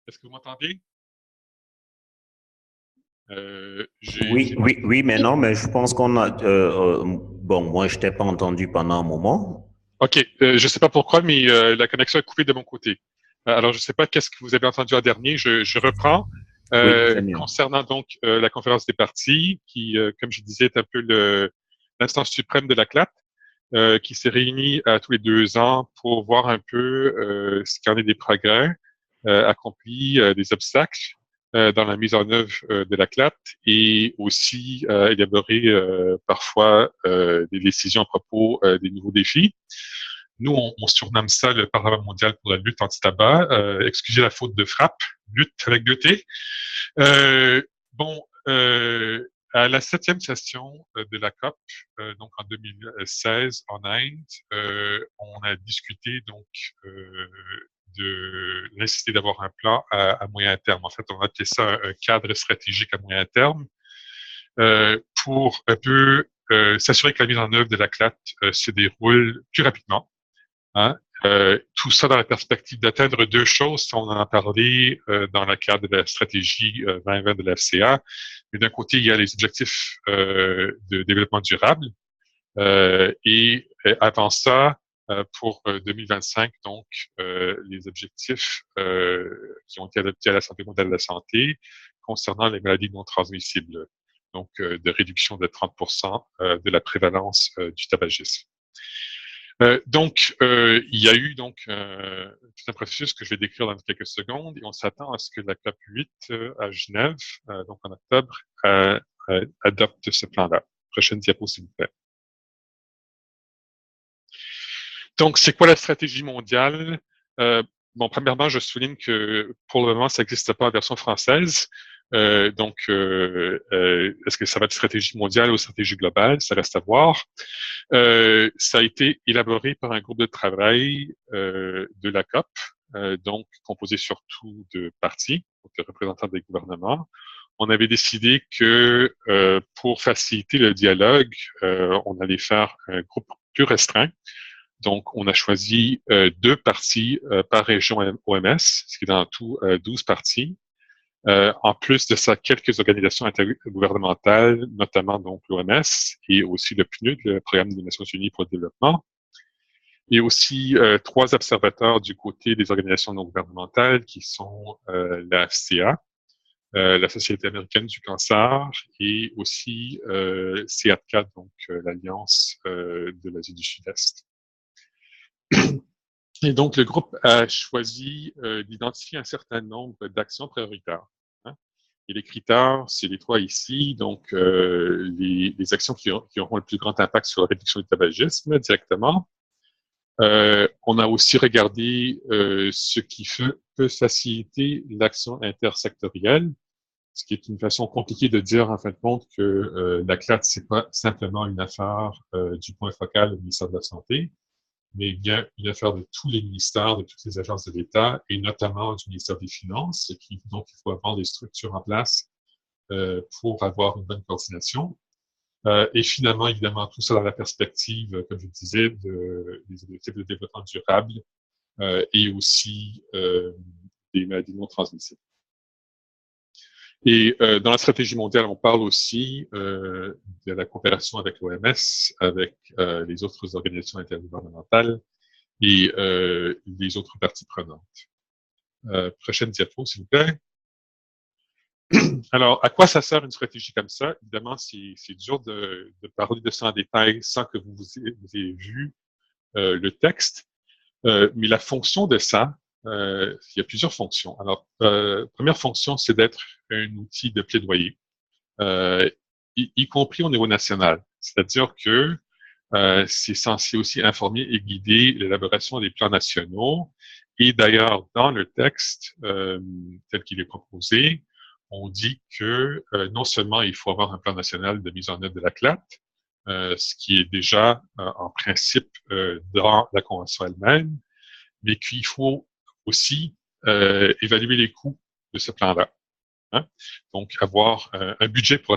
Est-ce que vous m'entendez? Oui, mais non, mais je pense qu'on a. Bon, moi, je t'ai pas entendu pendant un moment. OK. Je sais pas pourquoi, mais la connexion est coupée de mon côté. Alors, je sais pas qu'est-ce que vous avez entendu en dernier. Je reprends. Concernant donc la conférence des parties, qui, comme je disais, est un peu l'instance suprême de la CLAT, qui s'est réunie tous les 2 ans pour voir un peu ce qu'il y en est des progrès accomplis, des obstacles dans la mise en œuvre de la CLAT et aussi élaborer parfois des décisions à propos des nouveaux défis. Nous, on surnomme ça le Parlement mondial pour la lutte anti-tabac. Excusez la faute de frappe, lutte avec 2 T. À la 7e session de la COP, donc en 2016 en Inde, on a discuté donc de la nécessité d'avoir un plan à moyen terme. En fait, on a appelé ça un cadre stratégique à moyen terme pour un peu s'assurer que la mise en œuvre de la CLAT se déroule plus rapidement. Hein? Tout ça dans la perspective d'atteindre 2 choses. On en a parlé dans le cadre de la stratégie 2020 de la FCA. Mais d'un côté, il y a les objectifs de développement durable. Et avant ça, pour 2025, donc, les objectifs qui ont été adoptés à la Santé mondiale de la santé concernant les maladies non transmissibles. Donc, de réduction de 30% de la prévalence du tabagisme. Il y a eu donc tout un processus que je vais décrire dans quelques secondes et on s'attend à ce que la COP 8 à Genève, donc en octobre, adopte ce plan-là. Prochaine diapo, s'il vous plaît. Donc, c'est quoi la stratégie mondiale? Premièrement, je souligne que pour le moment, ça n'existe pas en version française. Est-ce que ça va être stratégie mondiale ou stratégie globale? Ça reste à voir. Ça a été élaboré par un groupe de travail de la COP, donc composé surtout de partis, donc de représentants des gouvernements. On avait décidé que pour faciliter le dialogue, on allait faire un groupe plus restreint. Donc, on a choisi 2 partis par région OMS, ce qui est dans tout 12 partis. En plus de ça, quelques organisations intergouvernementales, notamment donc l'OMS et aussi le PNUD, le Programme des Nations Unies pour le développement, et aussi 3 observateurs du côté des organisations non gouvernementales qui sont la FCA, la Société américaine du cancer et aussi CATCA, donc l'Alliance de l'Asie du Sud-Est. Et donc, le groupe a choisi d'identifier un certain nombre d'actions prioritaires. Hein. Et les critères, c'est les 3 ici. Donc, les actions qui auront le plus grand impact sur la réduction du tabagisme directement. On a aussi regardé ce qui peut faciliter l'action intersectorielle. ce qui est une façon compliquée de dire, en fin de compte, que la CLAT, c'est pas simplement une affaire du point focal au ministère de la Santé, mais bien une affaire de tous les ministères, de toutes les agences de l'État, et notamment du ministère des Finances, donc il faut avoir des structures en place pour avoir une bonne coordination. Et finalement, évidemment, tout ça dans la perspective, comme je disais, des objectifs de développement durable et aussi des maladies non transmissibles. Et dans la stratégie mondiale, on parle aussi de la coopération avec l'OMS, avec les autres organisations intergouvernementales et les autres parties prenantes. Prochaine diapo, s'il vous plaît. Alors, à quoi ça sert une stratégie comme ça? Évidemment, c'est dur de parler de ça en détail sans que vous ayez vu le texte. Mais la fonction de ça, il y a plusieurs fonctions. Alors, première fonction, c'est d'être un outil de plaidoyer, y compris au niveau national. C'est-à-dire que c'est censé aussi informer et guider l'élaboration des plans nationaux. Et d'ailleurs, dans le texte tel qu'il est proposé, on dit que non seulement il faut avoir un plan national de mise en œuvre de la CLAT, ce qui est déjà en principe dans la Convention elle-même, mais qu'il faut aussi évaluer les coûts de ce plan-là. Hein? Donc, avoir un budget pour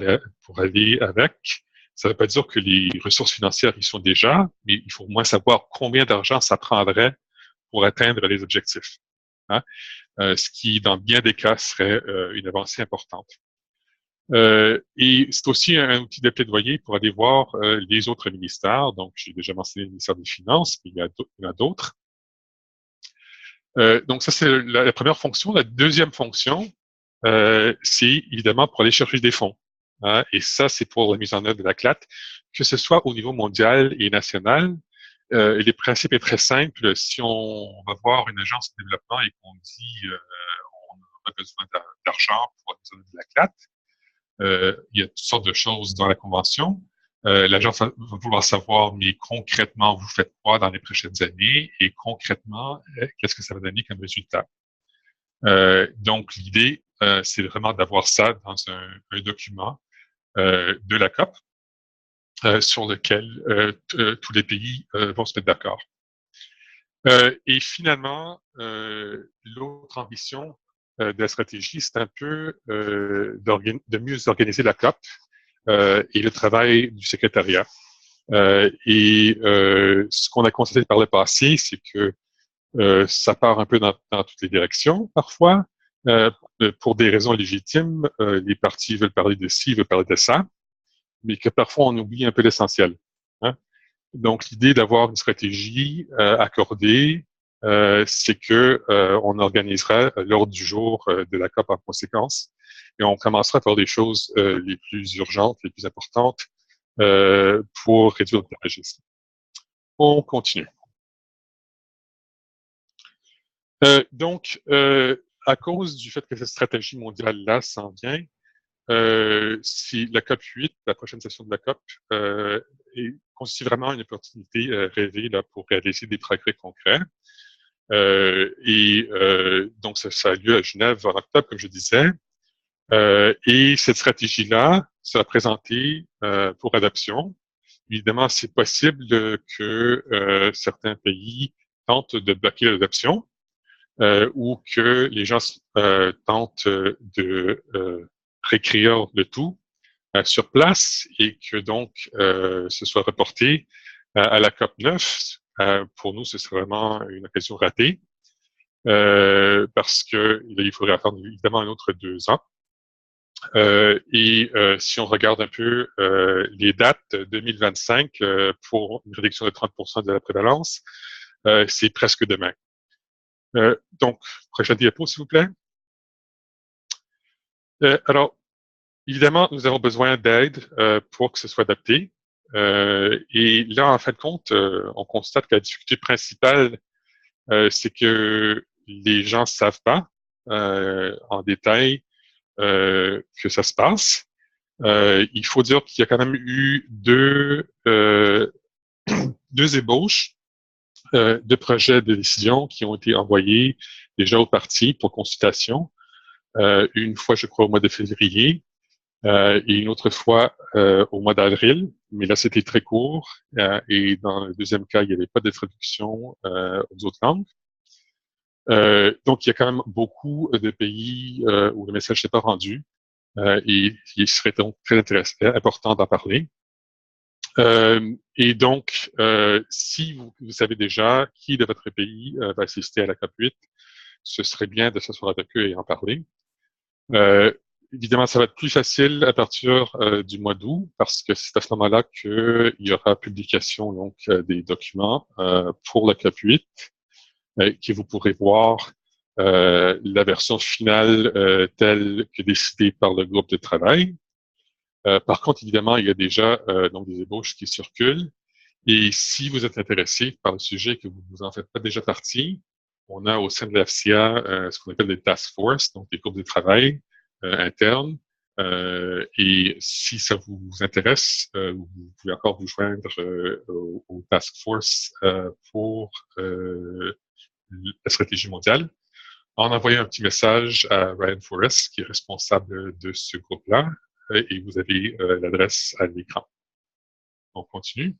aller avec. Ça ne veut pas dire que les ressources financières y sont déjà, mais il faut au moins savoir combien d'argent ça prendrait pour atteindre les objectifs. Hein? Ce qui, dans bien des cas, serait une avancée importante. Et c'est aussi un outil de plaidoyer pour aller voir les autres ministères. Donc, j'ai déjà mentionné le ministère des Finances, mais il y en a d'autres. Donc, ça, c'est la première fonction. La deuxième fonction, c'est évidemment pour aller chercher des fonds. Hein, et ça, c'est pour la mise en œuvre de la CLAT, que ce soit au niveau mondial et national. Et le principe est très simple. Si on va voir une agence de développement et qu'on dit on a besoin d'argent pour la mise en œuvre de la CLAT, il y a toutes sortes de choses dans la convention. L'agence va vouloir savoir, mais concrètement, vous faites quoi dans les prochaines années et concrètement, qu'est-ce que ça va donner comme résultat? Donc, l'idée, c'est vraiment d'avoir ça dans un document de la COP sur lequel tous les pays vont se mettre d'accord. Et finalement, l'autre ambition de la stratégie, c'est un peu de mieux organiser la COP et le travail du secrétariat. Et ce qu'on a constaté par le passé, c'est que ça part un peu dans toutes les directions parfois. Pour des raisons légitimes, les partis veulent parler de ci, veulent parler de ça, mais que parfois on oublie un peu l'essentiel. Hein? Donc l'idée d'avoir une stratégie accordée, c'est que on organisera l'ordre du jour de la COP en conséquence, et on commencera par des choses les plus urgentes, les plus importantes pour réduire le tabagisme. On continue. Donc, à cause du fait que cette stratégie mondiale-là s'en vient, si la COP 8, la prochaine session de la COP, constitue vraiment une opportunité rêvée là, pour réaliser des progrès concrets. Donc, ça a lieu à Genève en octobre, comme je disais. Et cette stratégie-là sera présentée pour adoption. Évidemment, c'est possible que certains pays tentent de bloquer l'adoption ou que les gens tentent de réécrire le tout sur place et que donc ce soit reporté à la COP 9. Pour nous, ce serait vraiment une occasion ratée parce que il faudrait attendre évidemment un autre 2 ans. Si on regarde un peu les dates 2025 pour une réduction de 30% de la prévalence, c'est presque demain. Donc, prochaine diapo, s'il vous plaît. Alors, évidemment, nous avons besoin d'aide pour que ce soit adapté. Et là, en fin de compte, on constate que la difficulté principale, c'est que les gens ne savent pas en détail que ça se passe. Il faut dire qu'il y a quand même eu deux ébauches de projets de décision qui ont été envoyés déjà aux partis pour consultation. une fois, je crois, au mois de février, et une autre fois au mois d'avril, mais là, c'était très court, et dans le deuxième cas, il n'y avait pas de traduction aux autres langues. Donc, il y a quand même beaucoup de pays où le message n'est pas rendu, et il serait donc très important d'en parler. Et donc, si vous savez déjà qui de votre pays va assister à la COP8, ce serait bien de s'asseoir avec eux et en parler. Évidemment, ça va être plus facile à partir du mois d'août parce que c'est à ce moment-là qu'il y aura publication donc des documents pour la COP8 que vous pourrez voir la version finale telle que décidée par le groupe de travail. Par contre, évidemment, il y a déjà donc des ébauches qui circulent. Et si vous êtes intéressé par le sujet et que vous en faites pas déjà partie, on a au sein de l'AFCIA ce qu'on appelle des task force, donc des groupes de travail internes. Et si ça vous intéresse, vous pouvez encore vous joindre au task force pour la stratégie mondiale en envoyant un petit message à Ryan Forrest, qui est responsable de ce groupe-là, et vous avez l'adresse à l'écran. On continue.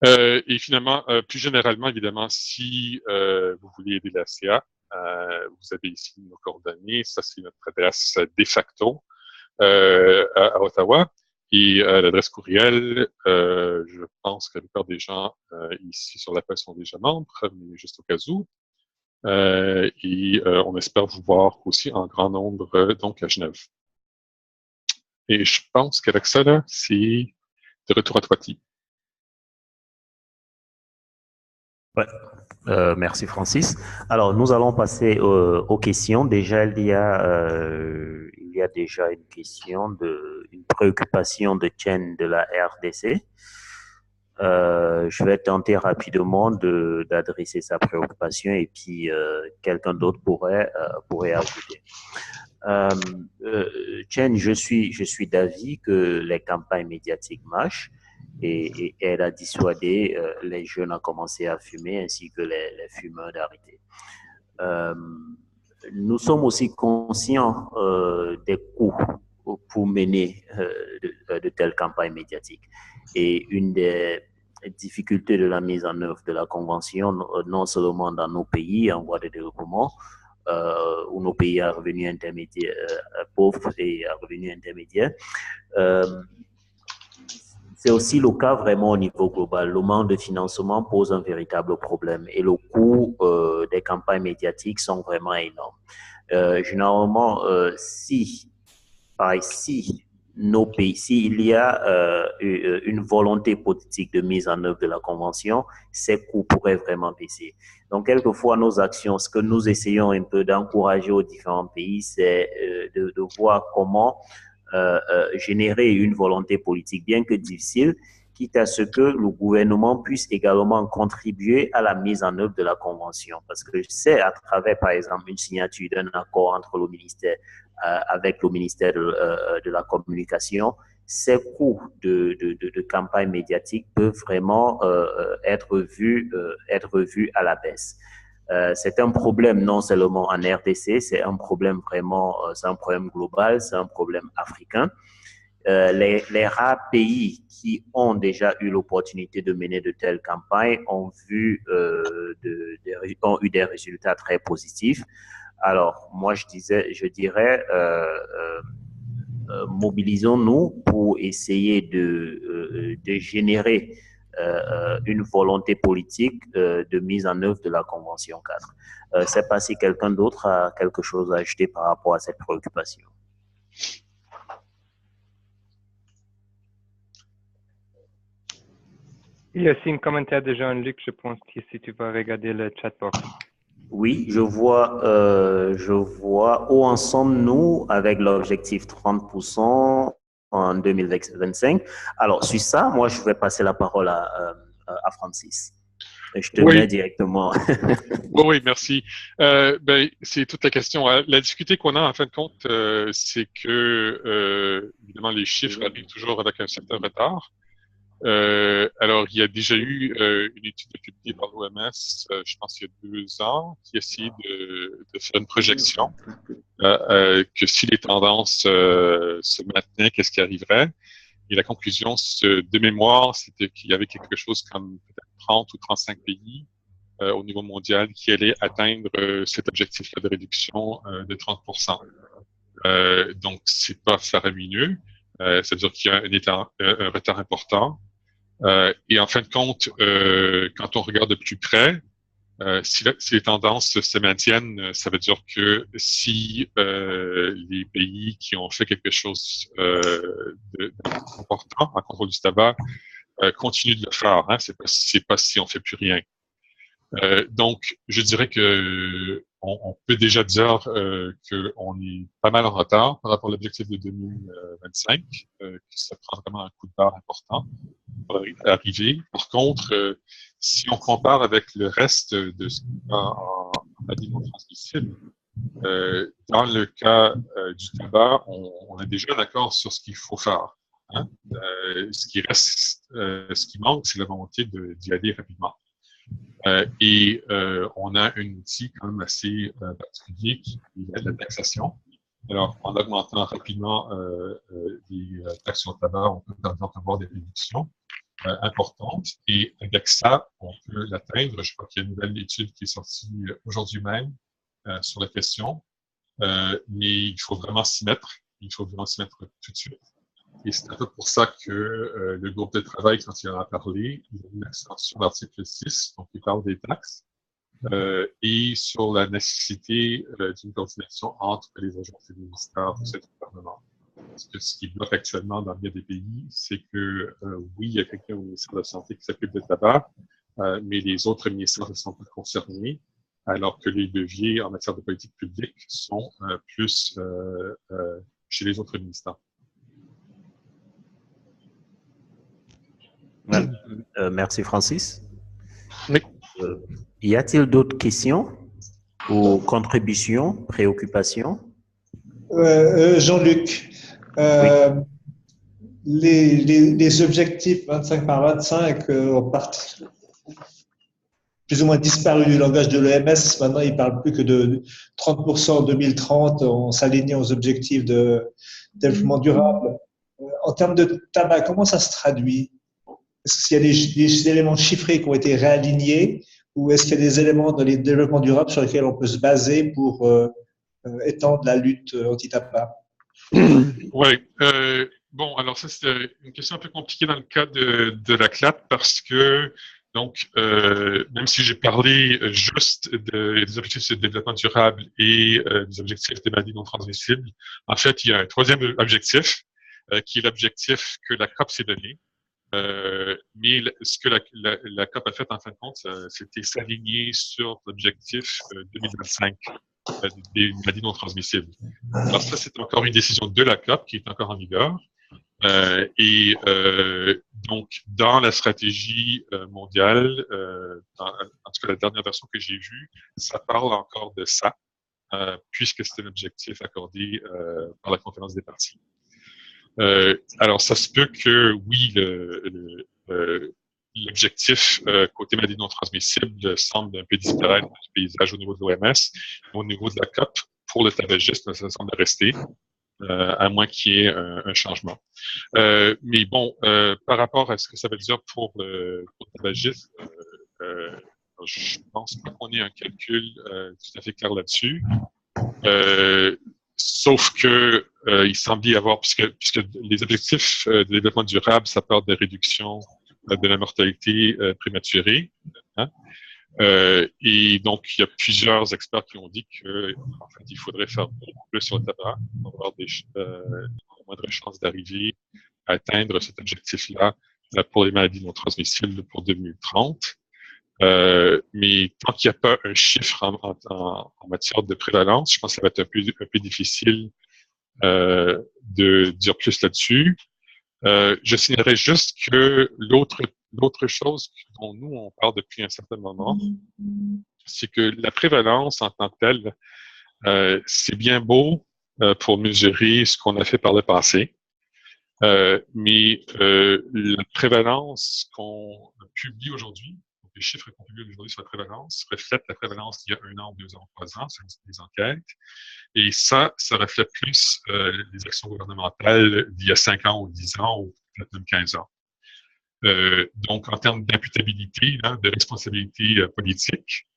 Et finalement, plus généralement, évidemment, si vous voulez aider la CA, vous avez ici nos coordonnées. Ça, c'est notre adresse de facto à Ottawa. Et l'adresse courriel, je pense que la plupart des gens ici sur l'appel sont déjà membres, mais juste au cas où. Et on espère vous voir aussi en grand nombre donc à Genève. Et je pense qu'avec ça, là, c'est de retour à toi, Ti. Ouais. Merci Francis. Alors nous allons passer aux questions. Déjà il y a déjà une question une préoccupation de Chen de la RDC. Je vais tenter rapidement d'adresser sa préoccupation et puis quelqu'un d'autre pourrait ajouter. Chen, je suis d'avis que les campagnes médiatiques marchent et elle a dissuadé les jeunes à commencer à fumer ainsi que les fumeurs d'arrêter. Nous sommes aussi conscients des coûts pour mener de telles campagnes médiatiques. Et une des difficultés de la mise en œuvre de la Convention, non seulement dans nos pays en voie de développement, où nos pays à revenus intermédiaires, pauvres et à revenus intermédiaires, c'est aussi le cas vraiment au niveau global. Le manque de financement pose un véritable problème et le coût des campagnes médiatiques sont vraiment énormes. Généralement, si nos pays, s'il y a une volonté politique de mise en œuvre de la Convention, ces coûts pourraient vraiment baisser. Donc, quelquefois, nos actions, ce que nous essayons un peu d'encourager aux différents pays, c'est de voir comment générer une volonté politique, bien que difficile, quitte à ce que le gouvernement puisse également contribuer à la mise en œuvre de la Convention. Parce que c'est à travers, par exemple, une signature d'un accord entre le ministère avec le ministère de la Communication, ces coûts de campagne médiatique peuvent vraiment être vus à la baisse. C'est un problème non seulement en RDC, c'est un problème vraiment, c'est un problème global, c'est un problème africain. Les rares pays qui ont déjà eu l'opportunité de mener de telles campagnes ont eu des résultats très positifs. Alors, moi, je dirais, mobilisons-nous pour essayer de générer une volonté politique de mise en œuvre de la Convention 4. Je ne sais pas si quelqu'un d'autre a quelque chose à ajouter par rapport à cette préoccupation. Il y a aussi un commentaire de Jean-Luc, je pense, que si tu vas regarder le chat box. Oui, je vois où en sommes-nous avec l'objectif 30% en 2025. Alors, sur ça, moi, je vais passer la parole à Francis. Je te mets directement. Oui, merci. C'est toute la question. La difficulté qu'on a, en fin de compte, c'est que, évidemment, les chiffres arrivent toujours avec un certain retard. Alors, il y a déjà eu une étude publiée par l'OMS, je pense il y a 2 ans, qui essayait de faire une projection que si les tendances se maintenaient, qu'est-ce qui arriverait? Et la conclusion de mémoire, c'était qu'il y avait quelque chose comme peut-être 30 ou 35 pays au niveau mondial qui allaient atteindre cet objectif-là de réduction de 30%. Donc, c'est pas faramineux. Ça veut dire qu'il y a un retard important. Et en fin de compte, quand on regarde de plus près, si les tendances se maintiennent, ça veut dire que si les pays qui ont fait quelque chose d'important en contrôle du tabac continuent de le faire, hein, c'est pas si on fait plus rien. Donc, je dirais que on peut déjà dire qu'on est pas mal en retard par rapport à l'objectif de 2025, que ça prend vraiment un coup de barre important pour arriver. Par contre, si on compare avec le reste de ce qu'il y a en maladie non transmissible, dans le cas du tabac, on est déjà d'accord sur ce qu'il faut faire. Hein? Ce qui reste, ce qui manque, c'est la volonté d'y aller rapidement. Et on a un outil quand même assez particulier qui est la taxation. Alors, en augmentant rapidement les taxes sur le tabac, on peut par exemple avoir des réductions importantes. Et avec ça, on peut l'atteindre. Je crois qu'il y a une nouvelle étude qui est sortie aujourd'hui même sur la question. Mais il faut vraiment s'y mettre. Il faut vraiment s'y mettre tout de suite. Et c'est un peu pour ça que le groupe de travail, quand il en a parlé, il a mis l'accent sur l'article 6, donc il parle des taxes, et sur la nécessité d'une coordination entre les agences et les ministères de ce gouvernement. Parce que ce qui bloque actuellement dans bien des pays, c'est que oui, il y a quelqu'un au ministère de la Santé qui s'occupe du tabac, mais les autres ministères ne sont pas concernés, alors que les leviers en matière de politique publique sont plus chez les autres ministères. Merci Francis. Oui. Y a-t-il d'autres questions ou contributions, préoccupations? Jean-Luc, Oui. les objectifs 25 par 25 ont plus ou moins disparu du langage de l'OMS. Maintenant, ils ne parlent plus que de 30% en 2030. On s'aligne aux objectifs de développement durable. En termes de tabac, comment ça se traduit? Est-ce qu'il y a des éléments chiffrés qui ont été réalignés ou est-ce qu'il y a des éléments dans les développements durables sur lesquels on peut se baser pour étendre la lutte anti-tabac? Oui. Bon, alors ça, c'est une question un peu compliquée dans le cas de la CLAT parce que, donc, même si j'ai parlé juste des objectifs de développement durable et des objectifs des maladies non transmissibles, en fait, il y a un troisième objectif qui est l'objectif que la COP s'est donné. Mais ce que la COP a fait, en fin de compte, c'était s'aligner sur l'objectif 2025 des maladies non transmissibles. Alors ça, c'est encore une décision de la COP qui est encore en vigueur. Donc, dans la stratégie mondiale, en tout cas la dernière version que j'ai vue, ça parle encore de ça, puisque c'est un objectif accordé par la conférence des parties. Alors, ça se peut que, oui, l'objectif côté maladies non transmissibles semble un peu disparaître du paysage au niveau de l'OMS. Au niveau de la COP, pour le tabagisme, ça semble rester, à moins qu'il y ait un changement. Mais bon, par rapport à ce que ça veut dire pour le tabagisme, je pense pas qu'on ait un calcul tout à fait clair là-dessus. Sauf que il semble y avoir, puisque les objectifs de développement durable, ça parle de réduction de la mortalité prématurée. Hein? Et donc, il y a plusieurs experts qui ont dit que, en fait, il faudrait faire beaucoup plus sur le tabac pour avoir des moindres chances d'arriver à atteindre cet objectif-là pour les maladies non transmissibles pour 2030. Mais tant qu'il n'y a pas un chiffre en matière de prévalence, je pense que ça va être un peu difficile de dire plus là-dessus. Je signalerais juste que l'autre chose dont nous, on parle depuis un certain moment, c'est que la prévalence en tant que telle, c'est bien beau pour mesurer ce qu'on a fait par le passé. Mais la prévalence qu'on publie aujourd'hui, les chiffres qu'on publie aujourd'hui sur la prévalence, reflètent la prévalence d'il y a 1 an, 2 ans, 3 ans, selon des enquêtes. Et ça reflète plus les actions gouvernementales d'il y a 5 ans ou 10 ans ou peut-être même 15 ans. Donc, en termes d'imputabilité, de responsabilité politique,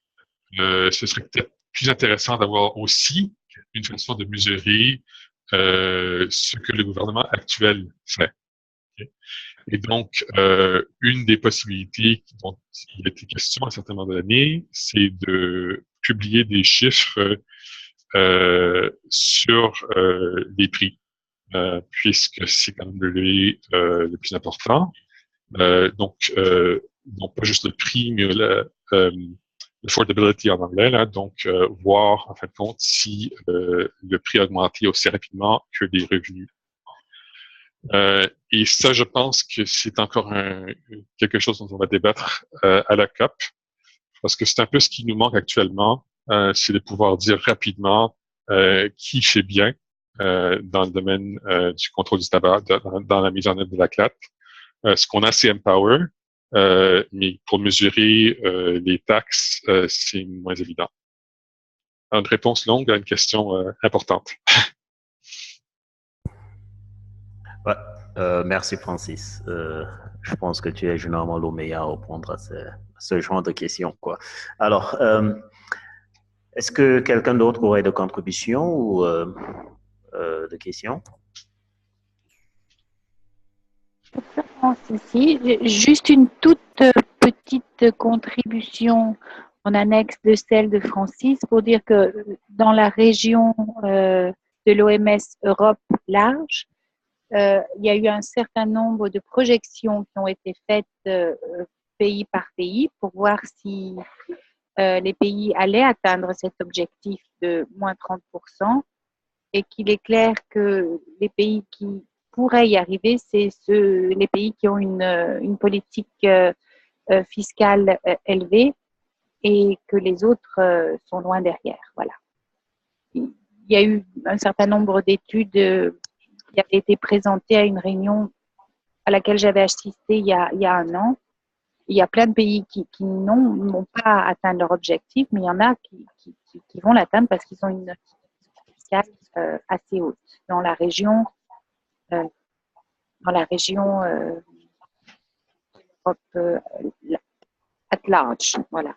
ce serait peut-être plus intéressant d'avoir aussi une façon de mesurer ce que le gouvernement actuel fait. Okay? Et donc, une des possibilités dont il a été question à un certain moment donné, c'est de publier des chiffres sur les prix, puisque c'est quand même le plus important. Donc, non pas juste le prix, mais l'affordability en anglais, là, donc voir en fin de compte si le prix a augmenté aussi rapidement que les revenus. Et ça, je pense que c'est encore quelque chose dont on va débattre à la COP, parce que c'est un peu ce qui nous manque actuellement, c'est de pouvoir dire rapidement qui fait bien dans le domaine du contrôle du tabac, dans la mise en œuvre de la CLAT. Ce qu'on a, c'est Empower, mais pour mesurer les taxes, c'est moins évident. Une réponse longue à une question importante. Ouais, merci Francis. Je pense que tu es généralement le meilleur à répondre à ce genre de questions, quoi. Alors, est-ce que quelqu'un d'autre aurait de contributions ou de questions? Si, juste une toute petite contribution en annexe de celle de Francis pour dire que dans la région de l'OMS Europe large, il y a eu un certain nombre de projections qui ont été faites pays par pays pour voir si les pays allaient atteindre cet objectif de moins 30%, et qu'il est clair que les pays qui pourraient y arriver, c'est les pays qui ont une politique fiscale élevée, et que les autres sont loin derrière. Voilà. Il y a eu un certain nombre d'études qui avaient été présentées à une réunion à laquelle j'avais assisté il y a 1 an. Il y a plein de pays qui n'ont pas atteint leur objectif, mais il y en a qui vont l'atteindre parce qu'ils ont une fiscale assez haute dans la région Europe at large. Voilà.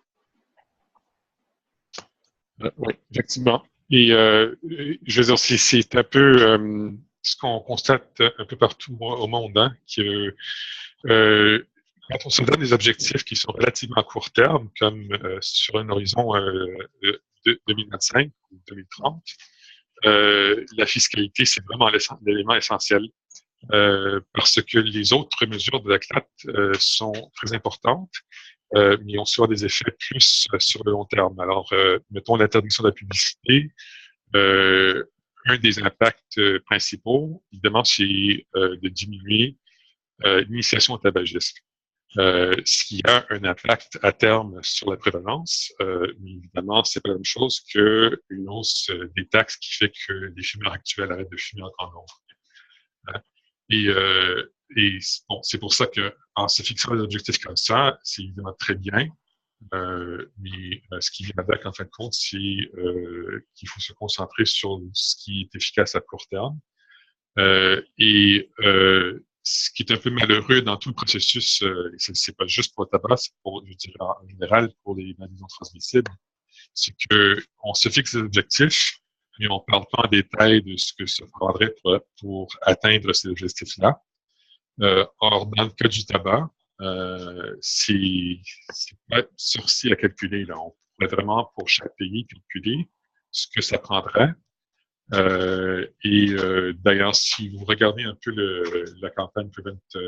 Oui, effectivement. Et je veux dire, c'est un peu ce qu'on constate un peu partout au monde, hein, que quand on se donne des objectifs qui sont relativement à court terme, comme sur un horizon de 2025 ou 2030, la fiscalité, c'est vraiment l'élément essentiel. Parce que les autres mesures de la CLAT sont très importantes, mais ont souvent des effets plus sur le long terme. Alors, mettons l'interdiction de la publicité. Un des impacts principaux, évidemment, c'est de diminuer l'initiation au tabagisme. Ce qui a un impact à terme sur la prévalence, mais évidemment, c'est pas la même chose qu'une hausse des taxes qui fait que les fumeurs actuels arrêtent de fumer en grand nombre. Hein? Et bon, c'est pour ça que en se fixant des objectifs comme ça, c'est évidemment très bien. Mais ce qui vient avec, en fin de compte, c'est qu'il faut se concentrer sur ce qui est efficace à court terme. Ce qui est un peu malheureux dans tout le processus, c'est pas juste pour le tabac, c'est pour, je dirais, en général, pour les maladies non transmissibles, c'est que on se fixe des objectifs, mais on parle pas en détail de ce que ça prendrait pour atteindre ces objectifs-là. Or, dans le cas du tabac, c'est pas sorcier à calculer, là. On pourrait vraiment, pour chaque pays, calculer ce que ça prendrait. D'ailleurs, si vous regardez un peu la campagne Prevent 20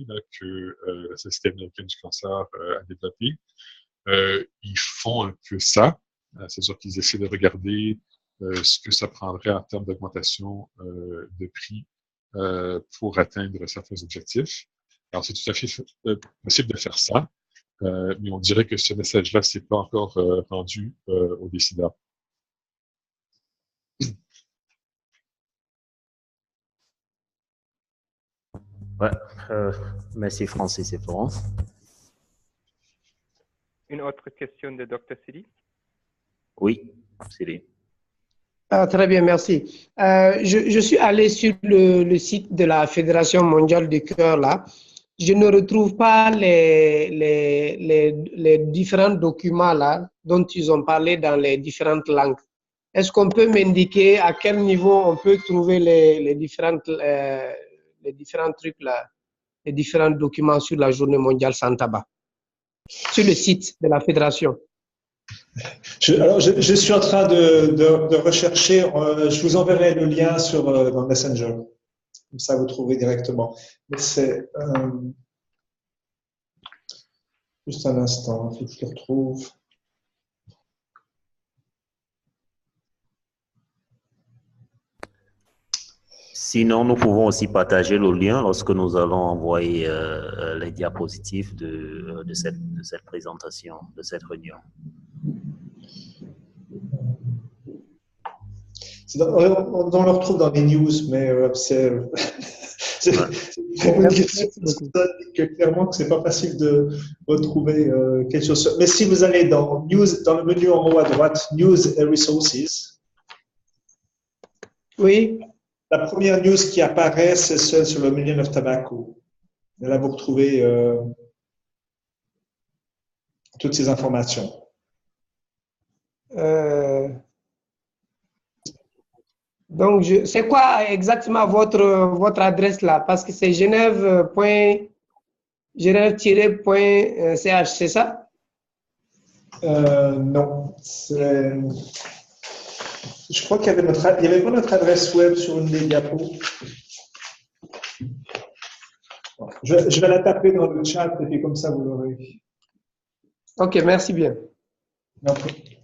là, que la Société américaine du cancer a développée, ils font un peu ça. C'est-à-dire qu'ils essaient de regarder ce que ça prendrait en termes d'augmentation de prix pour atteindre certains objectifs. Alors, c'est tout à fait possible de faire ça, mais on dirait que ce message-là, c'est pas encore rendu aux décideurs. Ouais, merci Francis et Florence. Une autre question de Dr. Sidi? Oui, Sidi. Ah, très bien, merci. Je suis allé sur le site de la Fédération mondiale du cœur là. Je ne retrouve pas les différents documents là dont ils ont parlé dans les différentes langues. Est-ce qu'on peut m'indiquer à quel niveau on peut trouver les différents trucs là, les différents documents sur la journée mondiale sans tabac? Sur le site de la Fédération. Je suis en train de rechercher. Je vous enverrai le lien dans Messenger. Comme ça, vous trouvez directement. Mais c'est juste un instant, il faut que je le retrouve. Sinon, nous pouvons aussi partager le lien lorsque nous allons envoyer les diapositives de cette présentation, de cette réunion. On le retrouve dans les news, mais c'est clairement que c'est pas facile de retrouver quelque chose. Mais si vous allez dans news, dans le menu en haut à droite, News and Resources. Oui. La première news qui apparaît, c'est celle sur le Million of Tobacco. Et là, vous retrouvez toutes ces informations. Donc, c'est quoi exactement votre adresse là? Parce que c'est genève-ch, c'est ça? Non. Je crois qu'il y avait pas notre adresse web sur une des diapos. Je vais la taper dans le chat et puis comme ça vous l'aurez. Ok, merci bien. Okay.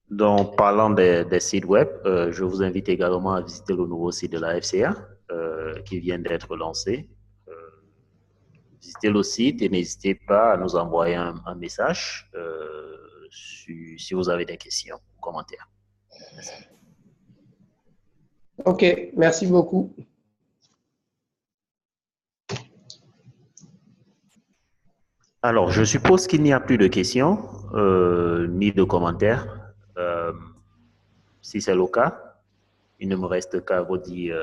Donc, parlant des sites web, je vous invite également à visiter le nouveau site de la FCA qui vient d'être lancé. Visitez le site et n'hésitez pas à nous envoyer un message si vous avez des questions ou commentaires. Merci. Ok, merci beaucoup. Alors, je suppose qu'il n'y a plus de questions ni de commentaires. Si c'est le cas, il ne me reste qu'à vous dire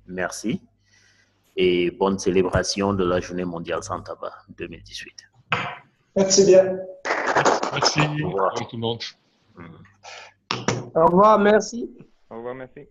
merci et bonne célébration de la Journée mondiale sans tabac 2018. Merci bien. Merci. Au revoir tout le monde. Au revoir, merci. Au revoir, merci.